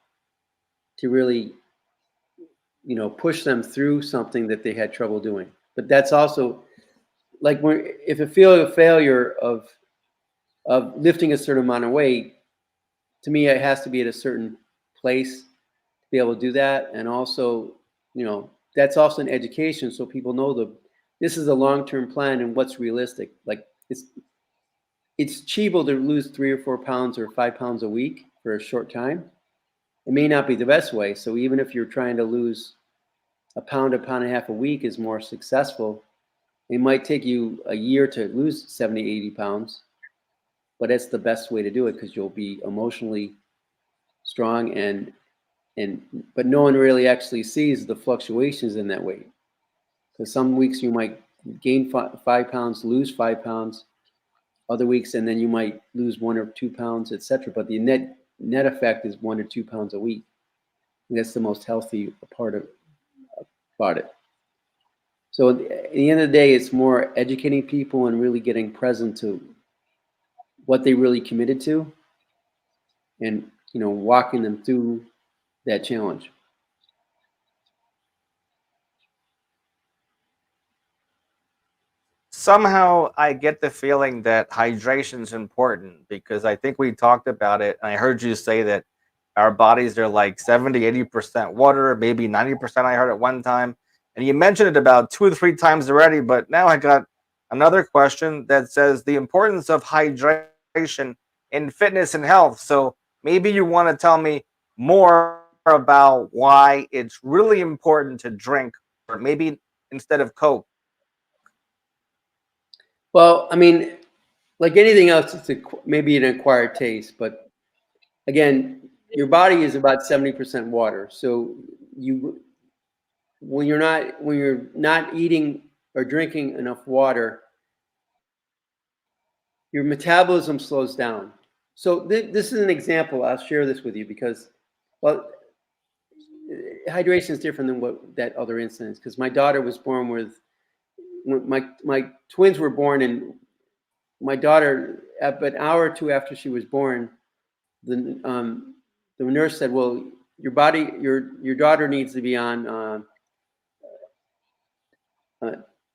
to really, push them through something that they had trouble doing. But that's also like if a failure of lifting a certain amount of weight, to me, it has to be at a certain place to be able to do that. And also, that's also an education, so people know this is a long-term plan and what's realistic. Like it's achievable to lose 3 or 4 pounds or 5 pounds a week for a short time. It may not be the best way. So even if you're trying to lose a pound and a half a week is more successful, it might take you a year to lose 70, 80 pounds, but it's the best way to do it because you'll be emotionally strong but no one really actually sees the fluctuations in that weight. Because some weeks you might gain 5 pounds, lose 5 pounds, other weeks, and then you might lose 1 or 2 pounds, etc. But the net effect is 1 or 2 pounds a week. And that's the most healthy part about it. So at the end of the day, it's more educating people and really getting present to what they really committed to, and walking them through that challenge. Somehow I get the feeling that hydration is important, because I think we talked about it. And I heard you say that our bodies are like 70, 80% water, maybe 90%. I heard at one time. And you mentioned it about 2 or 3 times already. But now I got another question that says the importance of hydration in fitness and health. So maybe you want to tell me more about why it's really important to drink, or maybe instead of Coke. Well, I mean, like anything else, it's maybe an acquired taste, but again, your body is about 70% water. So when you're not eating or drinking enough water, your metabolism slows down. So this is an example. I'll share this with you because, well, hydration is different than what that other incident, because my daughter was born with, my twins were born, and my daughter, about an hour or two after she was born, the nurse said, well, your daughter needs to be on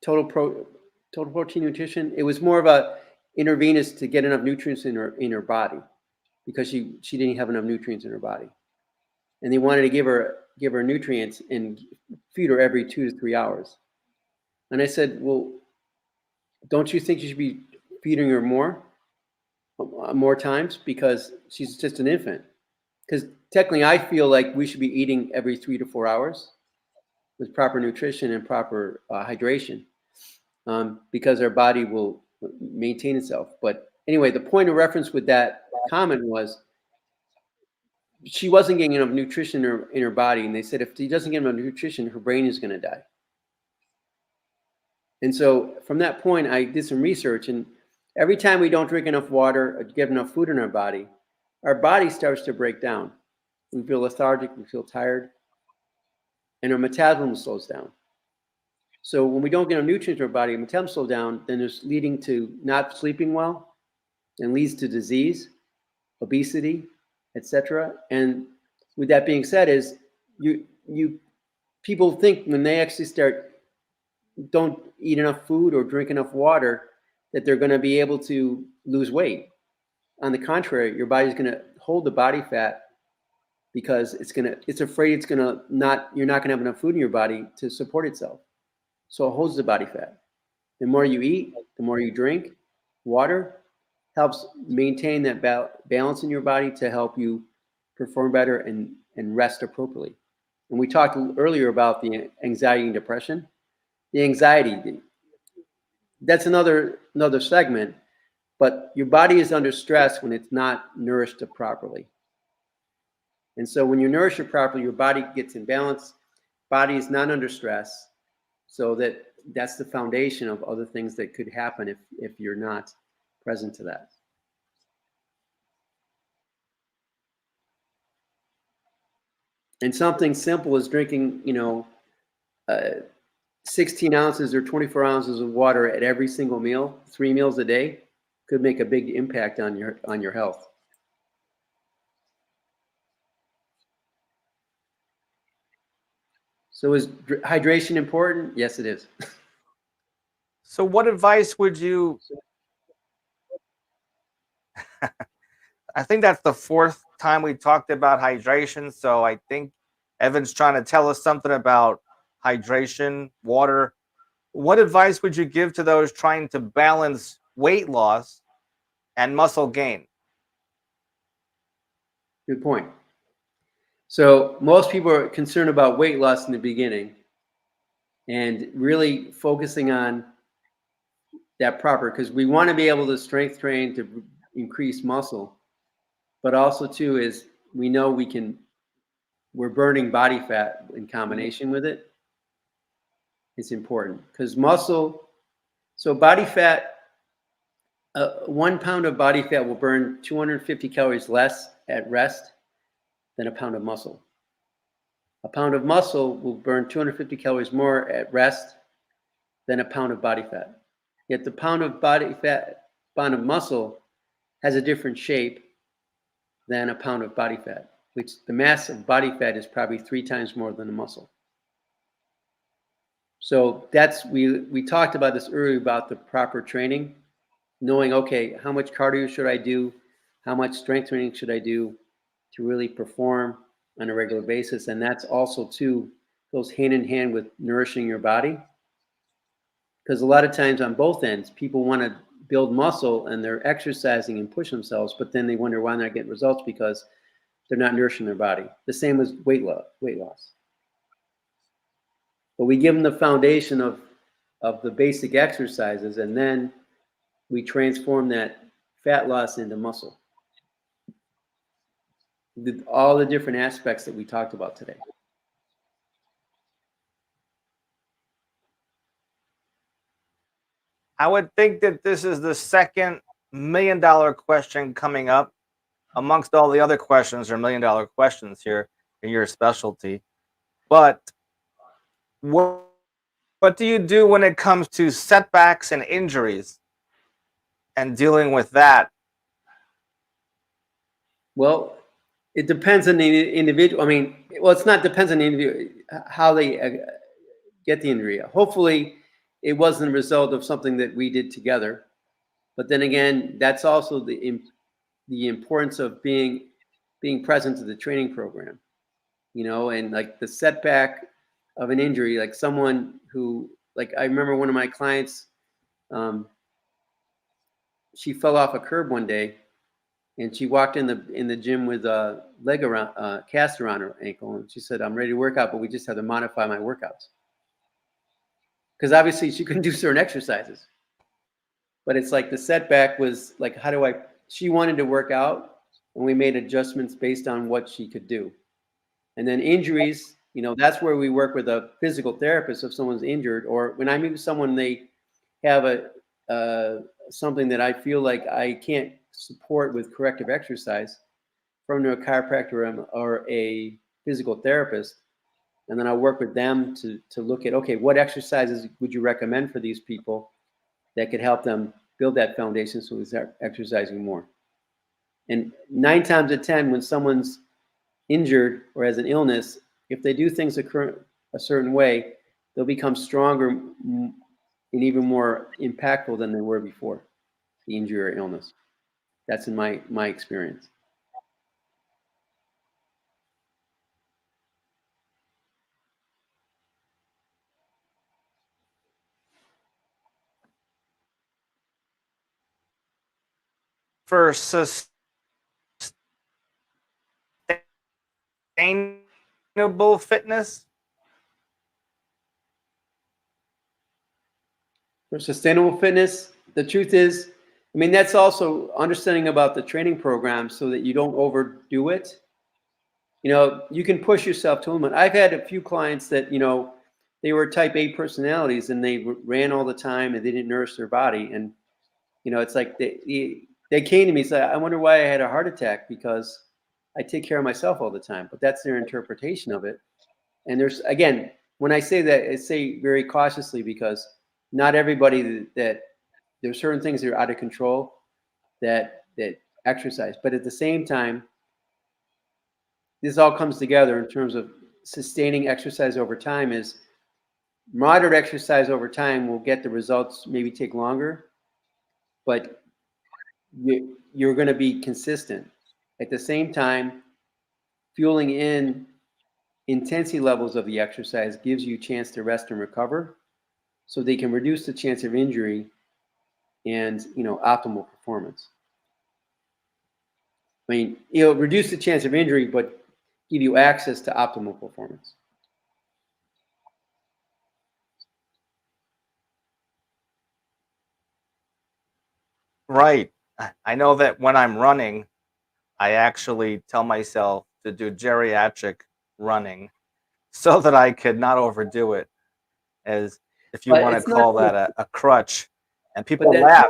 total protein nutrition. It was more of a intravenous to get enough nutrients in her body, because she didn't have enough nutrients in her body, and they wanted to give her nutrients and feed her every 2 to 3 hours. And I said, well, don't you think you should be feeding her more times, because she's just an infant? Because technically, I feel like we should be eating every 3 to 4 hours with proper nutrition and proper hydration, because our body will maintain itself. But anyway, the point of reference with that comment was she wasn't getting enough nutrition in her body, and they said if she doesn't get enough nutrition, her brain is going to die. And so from that point, I did some research, and every time we don't drink enough water or get enough food in our body starts to break down. We feel lethargic, we feel tired, and our metabolism slows down. So when we don't get enough nutrients in our body, metabolism slows down, then it's leading to not sleeping well, and leads to disease, obesity, etc. And with that being said, is people think when they actually don't eat enough food or drink enough water that they're going to be able to lose weight. On the contrary, your body's going to hold the body fat, because it's afraid you're not going to have enough food in your body to support itself. So it holds the body fat. The more you eat, the more you drink water, helps maintain that balance in your body to help you perform better and rest appropriately. And we talked earlier about the anxiety and depression. The anxiety, that's another segment, but your body is under stress when it's not nourished properly. And so when you nourish it properly, your body gets in balance, body is not under stress, so that's the foundation of other things that could happen if you're not present to that. And something simple as drinking, 16 ounces or 24 ounces of water at every single meal, 3 meals a day, could make a big impact on your health. So is hydration important? Yes, it is. So what advice would you, I think that's the 4th time we talked about hydration. So I think Evan's trying to tell us something about hydration, water. What advice would you give to those trying to balance weight loss and muscle gain? Good point. So most people are concerned about weight loss in the beginning, and really focusing on that proper, because we want to be able to strength train to increase muscle, but also too is we know we're burning body fat in combination with it. It's important because so body fat, 1 pound of body fat will burn 250 calories less at rest than a pound of muscle. A pound of muscle will burn 250 calories more at rest than a pound of body fat. Yet the pound of muscle has a different shape than a pound of body fat, which the mass of body fat is probably 3 times more than the muscle. So we talked about this earlier about the proper training, knowing, okay, how much cardio should I do? How much strength training should I do to really perform on a regular basis? And that's also too goes hand in hand with nourishing your body. Because a lot of times on both ends, people want to build muscle and they're exercising and push themselves, but then they wonder why they're not getting results because they're not nourishing their body. The same as weight loss. But we give them the foundation of the basic exercises, and then we transform that fat loss into muscle. All the different aspects that we talked about today. I would think that this is the second $1 million question coming up amongst all the other questions or $1 million questions here in your specialty. But what do you do when it comes to setbacks and injuries and dealing with that? Well, it depends on the individual. I mean, well, it's not depends on the individual how they get the injury. Hopefully, it wasn't a result of something that we did together. But then again, that's also the importance of being present to the training program. You know, and like the setback of an injury, like someone who, like I remember one of my clients, she fell off a curb one day, and she walked in the gym with a leg around cast around her ankle, and she said, "I'm ready to work out, but we just have to modify my workouts," because obviously she couldn't do certain exercises. But it's like the setback was like, how do I? She wanted to work out, and we made adjustments based on what she could do. And then injuries, you know, that's where we work with a physical therapist if someone's injured, or when I meet with someone, they have something that I feel like I can't support with corrective exercise, from a chiropractor or a physical therapist, and then I'll work with them to look at, okay, what exercises would you recommend for these people that could help them build that foundation so they start exercising more. And 9 times out of 10, when someone's injured or has an illness, if they do things a certain way, they'll become stronger and even more impactful than they were before the injury or illness. That's in my experience. For sustainable fitness? For sustainable fitness, the truth is, I mean, that's also understanding about the training program so that you don't overdo it. You know, you can push yourself to a limit. I've had a few clients that, you know, they were type A personalities and they ran all the time and they didn't nourish their body. And, you know, it's like they came to me and said, I wonder why I had a heart attack, because I take care of myself all the time. But that's their interpretation of it. And there's, again, when I say that, I say very cautiously, because not everybody that there's certain things that are out of control that exercise. But at the same time, this all comes together in terms of sustaining exercise over time. Is moderate exercise over time will get the results, maybe take longer, but you're going to be consistent. At the same time, fueling in intensity levels of the exercise gives you a chance to rest and recover, so they can reduce the chance of injury and, you know, optimal performance. I mean, you know, reduce the chance of injury, but give you access to optimal performance. Right. I know that when I'm running, I actually tell myself to do geriatric running so that I could not overdo it, as if you But want to it's not, call that a crutch. And but people laugh.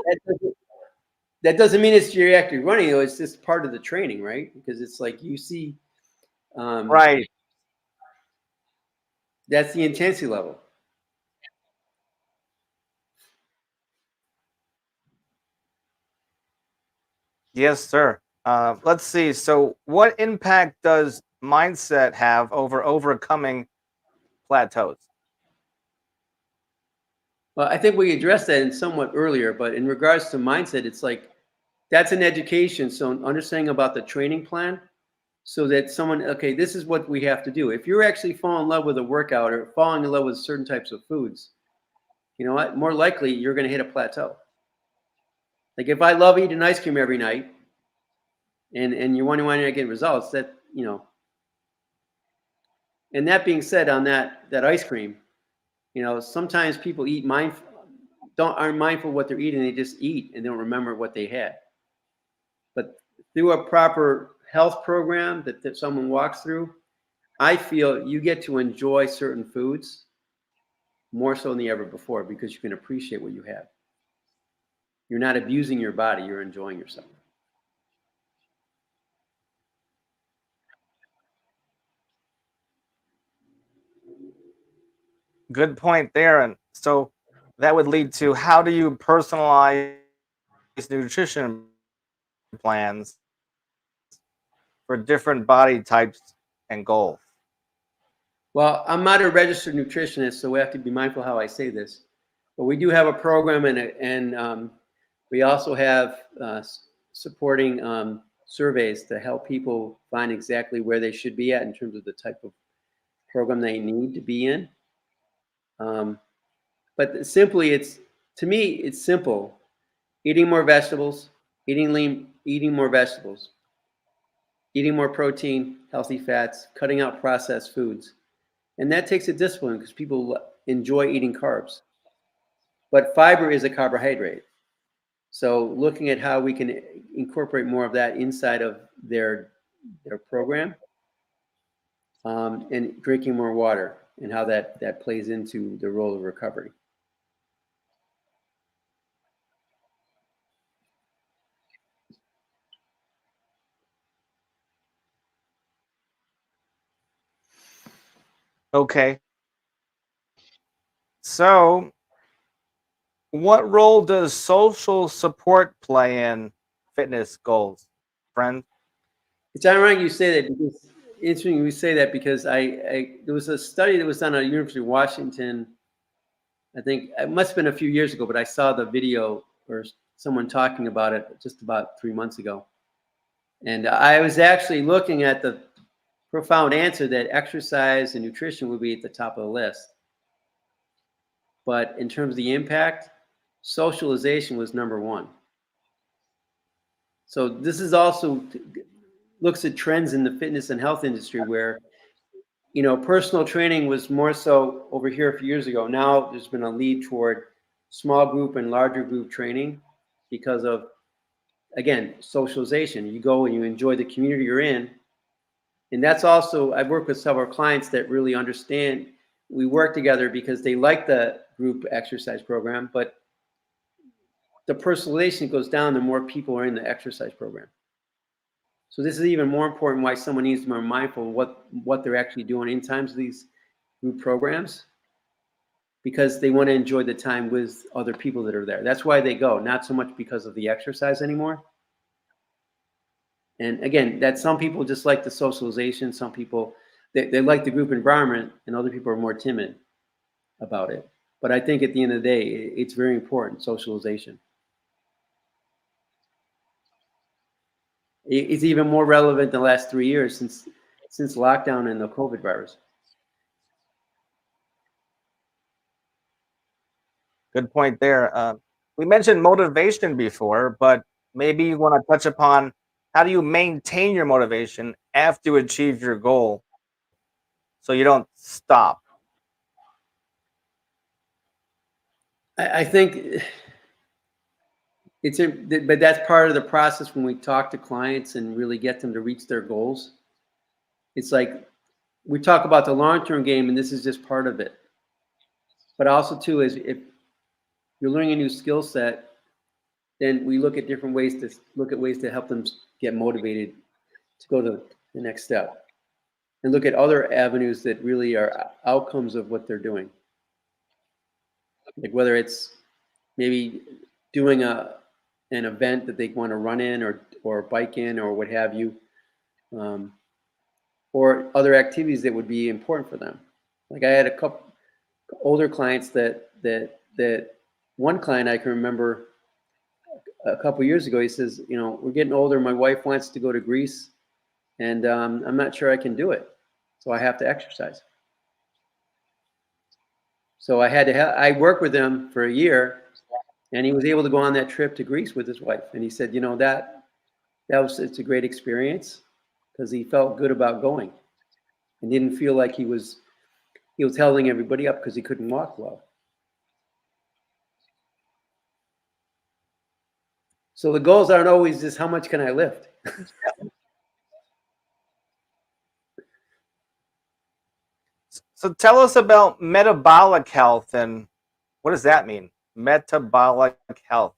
that doesn't mean it's geriatric running, though. It's just part of the training, right? Because it's like you see, Right. that's the intensity level. Yes, sir. Let's see. So, what impact does mindset have over overcoming plateaus? Well, I think we addressed that in somewhat earlier, but in regards to mindset, it's like that's an education. So understanding about the training plan, so that someone, okay, this is what we have to do. If you're actually falling in love with a workout or falling in love with certain types of foods, you know what? More likely you're going to hit a plateau. Like if I love eating ice cream every night, and you're wondering why you're not getting results, that, you know. And that being said, on that ice cream, you know, sometimes people eat aren't mindful of what they're eating. They just eat and don't remember what they had. But through a proper health program that someone walks through, I feel you get to enjoy certain foods more so than ever before, because you can appreciate what you have. You're not abusing your body, you're enjoying yourself. Good point there. And so that would lead to, how do you personalize nutrition plans for different body types and goals? Well, I'm not a registered nutritionist, so we have to be mindful how I say this. But we do have a program, and we also have supporting surveys to help people find exactly where they should be at in terms of the type of program they need to be in. But simply, to me, it's simple: eating more vegetables, eating lean, eating more vegetables, eating more protein, healthy fats, cutting out processed foods. And that takes a discipline because people enjoy eating carbs. But fiber is a carbohydrate. So looking at how we can incorporate more of that inside of their program, and drinking more water, and how that plays into the role of recovery. Okay. So, what role does social support play in fitness goals, friend? It's ironic you say that, because interesting you say that, because there was a study that was done at University of Washington. I think it must have been a few years ago, but I saw the video or someone talking about it just about 3 months ago. And I was actually looking at the profound answer that exercise and nutrition would be at the top of the list. But in terms of the impact, socialization was number one. So this is also looks at trends in the fitness and health industry where, personal training was more so over here a few years ago. Now there's been a lead toward small group and larger group training because of, again, socialization. You go and you enjoy the community you're in. And that's also, I've worked with several clients that really understand. We work together because they like the group exercise program, but the personalization goes down the more people are in the exercise program. So this is even more important why someone needs to be more mindful of what they're actually doing in times of these group programs, because they want to enjoy the time with other people that are there. That's why they go, not so much because of the exercise anymore. And again, that some people just like the socialization. Some people, they like the group environment, and other people are more timid about it. But I think at the end of the day, it's very important, socialization. It's even more relevant the last 3 years since lockdown and the COVID virus. Good point there. We mentioned motivation before, but maybe you want to touch upon, how do you maintain your motivation after you achieve your goal so you don't stop? I think but that's part of the process when we talk to clients and really get them to reach their goals. It's like we talk about the long-term game, and this is just part of it. But also too is, if you're learning a new skill set, then we look at different ways to help them get motivated to go to the next step, and look at other avenues that really are outcomes of what they're doing. Like whether it's maybe doing an event that they want to run in or bike in or what have you, or other activities that would be important for them. Like I had a couple older clients that one client I can remember a couple years ago. He says, we're getting older. My wife wants to go to Greece, and I'm not sure I can do it, so I have to exercise. So I worked with him for a year, and he was able to go on that trip to Greece with his wife. And he said, it's a great experience, because he felt good about going and didn't feel like he was holding everybody up because he couldn't walk well. So the goals aren't always just how much can I lift. So tell us about metabolic health, and what does that mean? Metabolic health.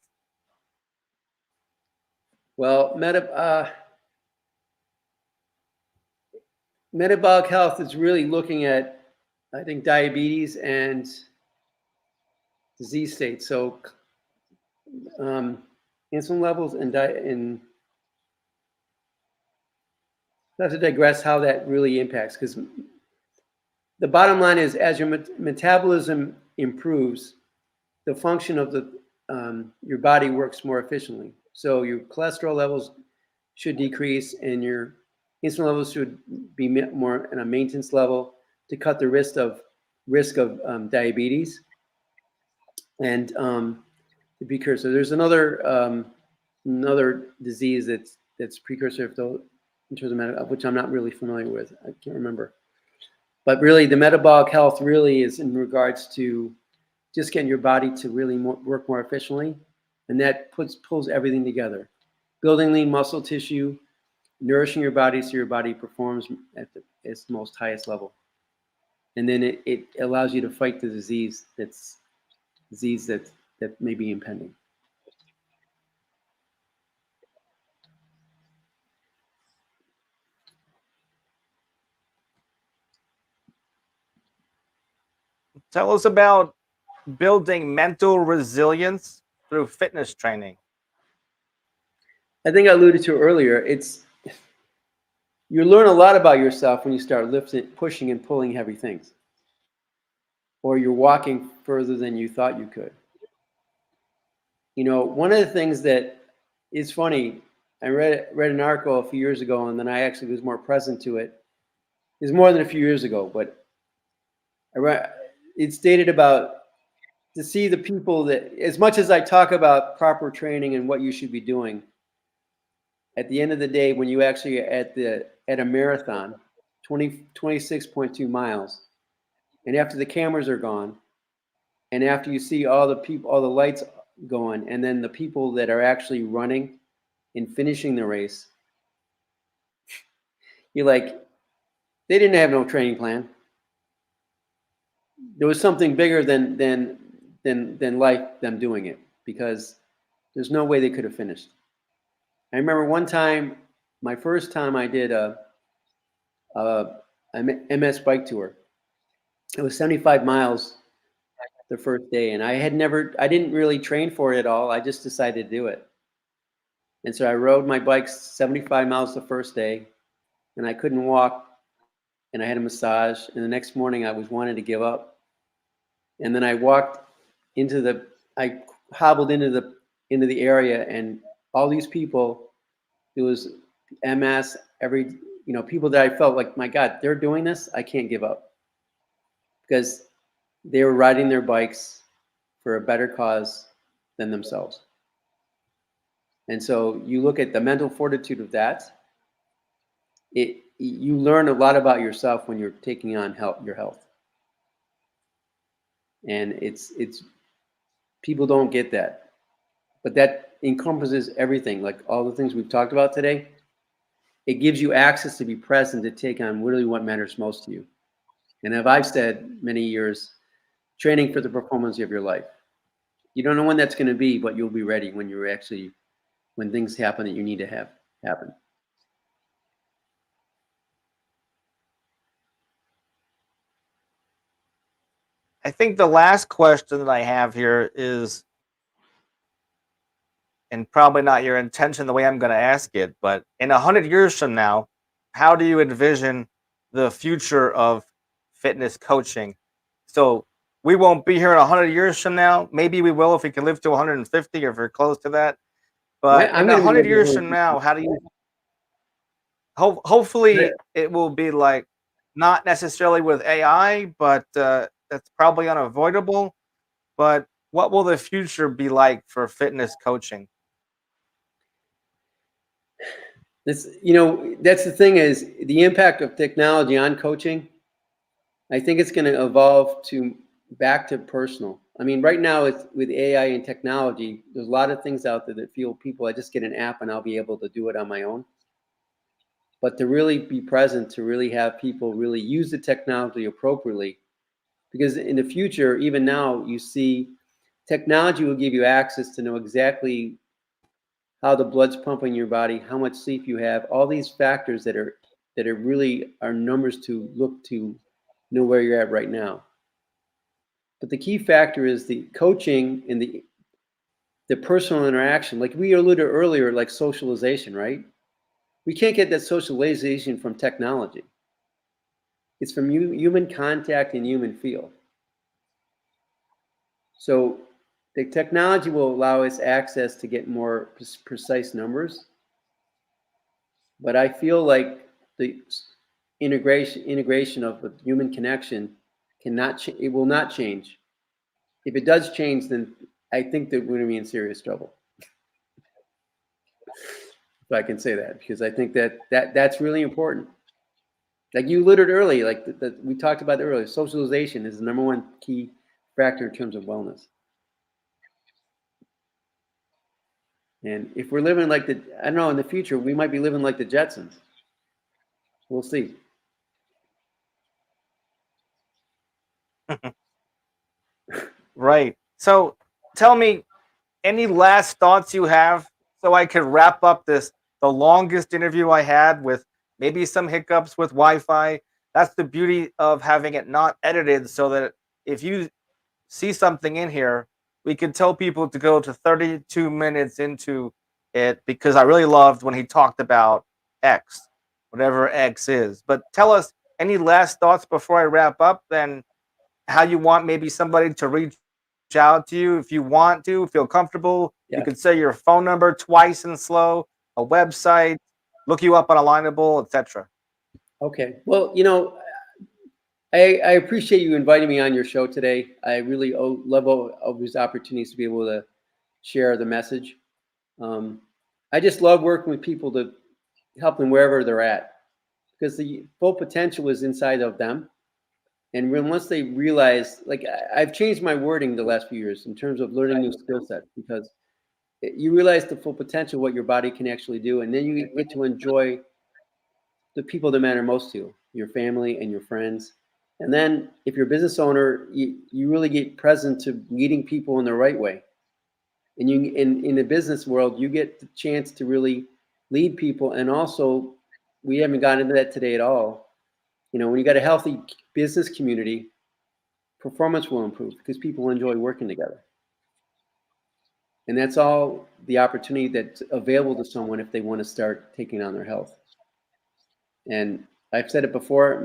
Well, metabolic health is really looking at I think diabetes and disease states. So insulin levels and I have to digress how that really impacts, because the bottom line is, as your metabolism improves, the function of your body works more efficiently. So your cholesterol levels should decrease, and your insulin levels should be more in a maintenance level to cut the risk of diabetes and the precursor. There's another disease that's precursor in terms of which I'm not really familiar with. I can't remember. But really, the metabolic health really is in regards to just getting your body to really work more efficiently, and that pulls everything together. Building lean muscle tissue, nourishing your body so your body performs at its most highest level. And then it allows you to fight the disease that may be impending. Tell us about building mental resilience through fitness training. I think I alluded to earlier. You learn a lot about yourself when you start lifting, pushing, and pulling heavy things, or you're walking further than you thought you could. You know, one of the things that is funny, I read an article a few years ago, and then I actually was more present to it. It's more than a few years ago, but it stated about to see the people that, as much as I talk about proper training and what you should be doing, at the end of the day, when you actually at a marathon, 26.2 miles, and after the cameras are gone, and after you see all the lights going, and then the people that are actually running and finishing the race, you're like, they didn't have no training plan. There was something bigger than life, them doing it, because there's no way they could have finished. I remember one time, my first time I did a MS bike tour. It was 75 miles the first day, and I didn't really train for it at all. I just decided to do it. And so I rode my bike 75 miles the first day, and I couldn't walk, and I had a massage, and the next morning I was wanting to give up. And then I hobbled into the area, and all these people, it was MS, people that I felt like, my God, they're doing this, I can't give up. Because they were riding their bikes for a better cause than themselves. And so you look at the mental fortitude of that, you learn a lot about yourself when you're taking on your health. And it's people don't get that. But that encompasses everything, like all the things we've talked about today. It gives you access to be present, to take on really what matters most to you. And as I've said many years, training for the performance of your life. You don't know when that's going to be, but you'll be ready when things happen that you need to have happen. I think the last question that I have here is, and probably not your intention the way I'm going to ask it, but in 100 years from now, how do you envision the future of fitness coaching? So we won't be here in 100 years from now. Maybe we will if we can live to 150 or if we're close to that. But in 100 years from now, how do you hopefully it will be like, not necessarily with AI, but that's probably unavoidable. But what will the future be like for fitness coaching? That's the thing, is the impact of technology on coaching. I think it's going to evolve back to personal. I mean, right now with AI and technology, there's a lot of things out there that feel people, I just get an app and I'll be able to do it on my own. But to really be present, to really have people really use the technology appropriately, because in the future, even now, you see technology will give you access to know exactly how the blood's pumping your body, how much sleep you have, all these factors that are really numbers to look to know where you're at right now. But the key factor is the coaching and the personal interaction. Like we alluded earlier, like socialization, right? We can't get that socialization from technology. It's from human contact and human feel. So the technology will allow us access to get more precise numbers. But I feel like the integration of the human connection it will not change. If it does change, then I think that we're going to be in serious trouble. If I can say that, because I think that's really important. Like you alluded earlier, like we talked about earlier, socialization is the number one key factor in terms of wellness. And if we're living like I don't know, in the future, we might be living like the Jetsons. We'll see. Right. So tell me, any last thoughts you have so I could wrap up the longest interview I had with maybe some hiccups with Wi-Fi. That's the beauty of having it not edited, so that if you see something in here, we can tell people to go to 32 minutes into it, because I really loved when he talked about X, whatever X is. But tell us any last thoughts before I wrap up, then how you want maybe somebody to reach out to you. If you want to feel comfortable, you can say your phone number twice and slow, a website, look you up on Alignable, etc. Okay. Well, I appreciate you inviting me on your show today. I really love all these opportunities to be able to share the message. I just love working with people to help them wherever they're at, because the full potential is inside of them. And once they realize, like I've changed my wording the last few years in terms of learning new skill sets, because you realize the full potential of what your body can actually do, and then you get to enjoy the people that matter most to you, your family and your friends. And then if you're a business owner, you really get present to leading people in the right way. And in the business world, you get the chance to really lead people. And also, we haven't gotten into that today at all. When you got a healthy business community, performance will improve because people enjoy working together. And that's all the opportunity that's available to someone if they want to start taking on their health. And I've said it before,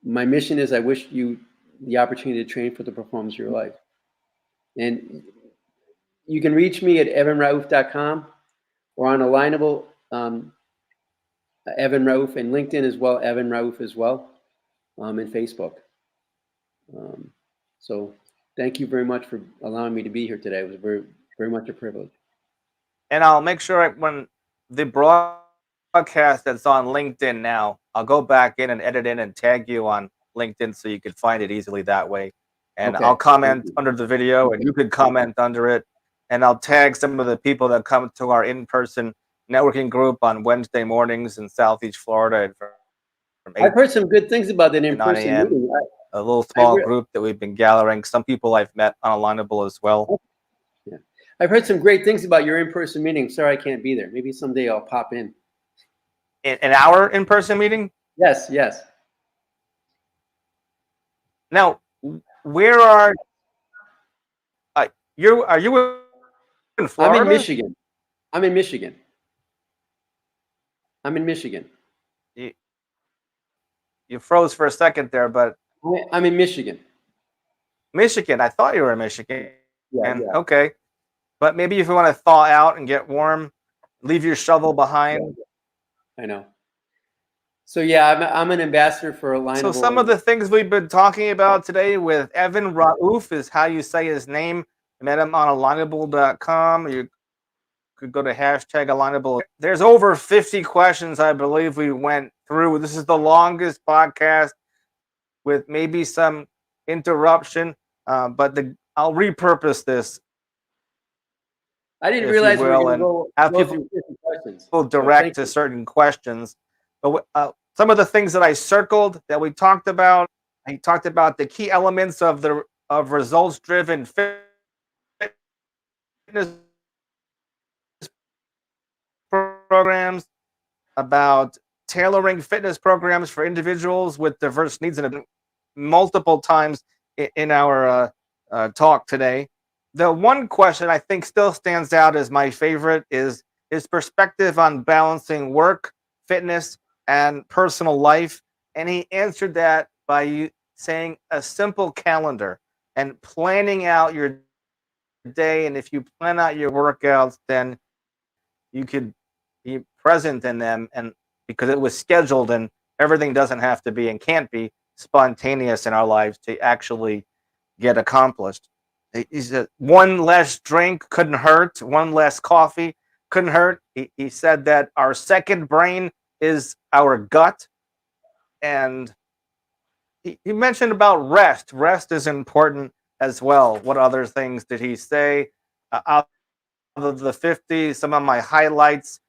my mission is I wish you the opportunity to train for the performance of your life. And you can reach me at evanraoof.com or on Alignable, Evan Raoof, and LinkedIn as well, Evan Raoof as well, and Facebook. So thank you very much for allowing me to be here today. It was very, very much a privilege. And I'll make sure when the broadcast that's on LinkedIn now, I'll go back in and edit in and tag you on LinkedIn so you can find it easily that way. And I'll comment under the video, and you can comment under it. And I'll tag some of the people that come to our in-person networking group on Wednesday mornings in Southeast Florida. I've heard some good things about that in-person meeting. A little small group that we've been gathering. Some people I've met on Alignable as well. Yeah, I've heard some great things about your in-person meeting. Sorry, I can't be there. Maybe someday I'll pop in. An hour in-person meeting? Yes. Now, where are you? Are you in Florida? I'm in Michigan. I'm in Michigan. You froze for a second there, but I'm in Michigan. Michigan. I thought you were in Michigan. Yeah. Okay, but maybe if you want to thaw out and get warm, leave your shovel behind. I know. So yeah, I'm an ambassador for Alignable. So some of the things we've been talking about today with Evan Raoof is how you say his name. I met him on alignable.com. You could go to #Alignable. There's over 50 questions I believe we went through. This is the longest podcast with maybe some interruption, but I'll repurpose this. I didn't realize we were going to go have through 50 questions. People direct to certain questions. But some of the things that I circled that we talked about, he talked about the key elements of results-driven fitness programs, about tailoring fitness programs for individuals with diverse needs, and multiple times in our talk today. The one question I think still stands out as my favorite is his perspective on balancing work, fitness, and personal life. And he answered that by saying a simple calendar and planning out your day. And if you plan out your workouts, then you could be present in them, and because it was scheduled, and everything doesn't have to be and can't be spontaneous in our lives to actually get accomplished. He said one less drink couldn't hurt, one less coffee couldn't hurt. He said that our second brain is our gut. And he mentioned about rest. Rest is important as well. What other things did he say? Out of the 50, some of my highlights: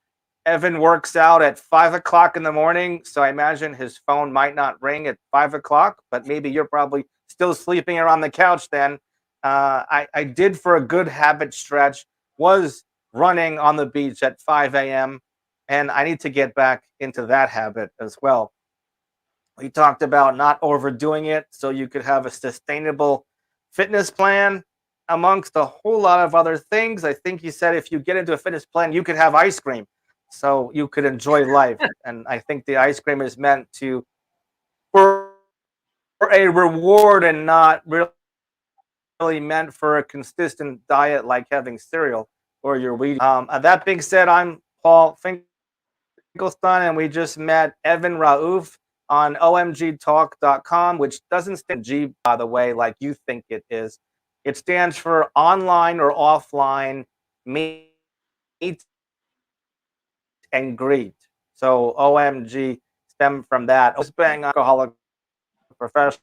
Evan works out at 5 o'clock in the morning, so I imagine his phone might not ring at 5 o'clock, but maybe you're probably still sleeping around the couch then. I did, for a good habit stretch, was running on the beach at 5 a.m., and I need to get back into that habit as well. We talked about not overdoing it so you could have a sustainable fitness plan, amongst a whole lot of other things. I think he said if you get into a fitness plan, you could have ice cream so you could enjoy life. And I think the ice cream is meant to for a reward and not really meant for a consistent diet like having cereal or your wheat. That being said, I'm Paul Finkelstein, and we just met Evan Raoof on omgtalk.com, which doesn't stand G, by the way, like you think it is. It stands for online or offline meet and greet. So OMG stem from that. Bang alcoholic professionals.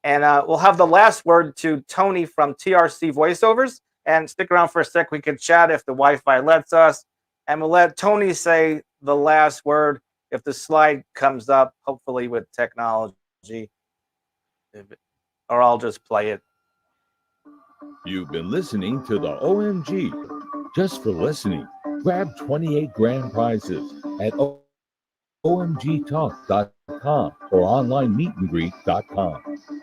And we'll have the last word to Tony from TRC Voiceovers. And stick around for a sec. We can chat if the Wi-Fi lets us. And we'll let Tony say the last word if the slide comes up, hopefully with technology. Or I'll just play it. You've been listening to the OMG. Just for listening, grab 28 grand prizes at omgtalk.com or onlinemeetandgreet.com.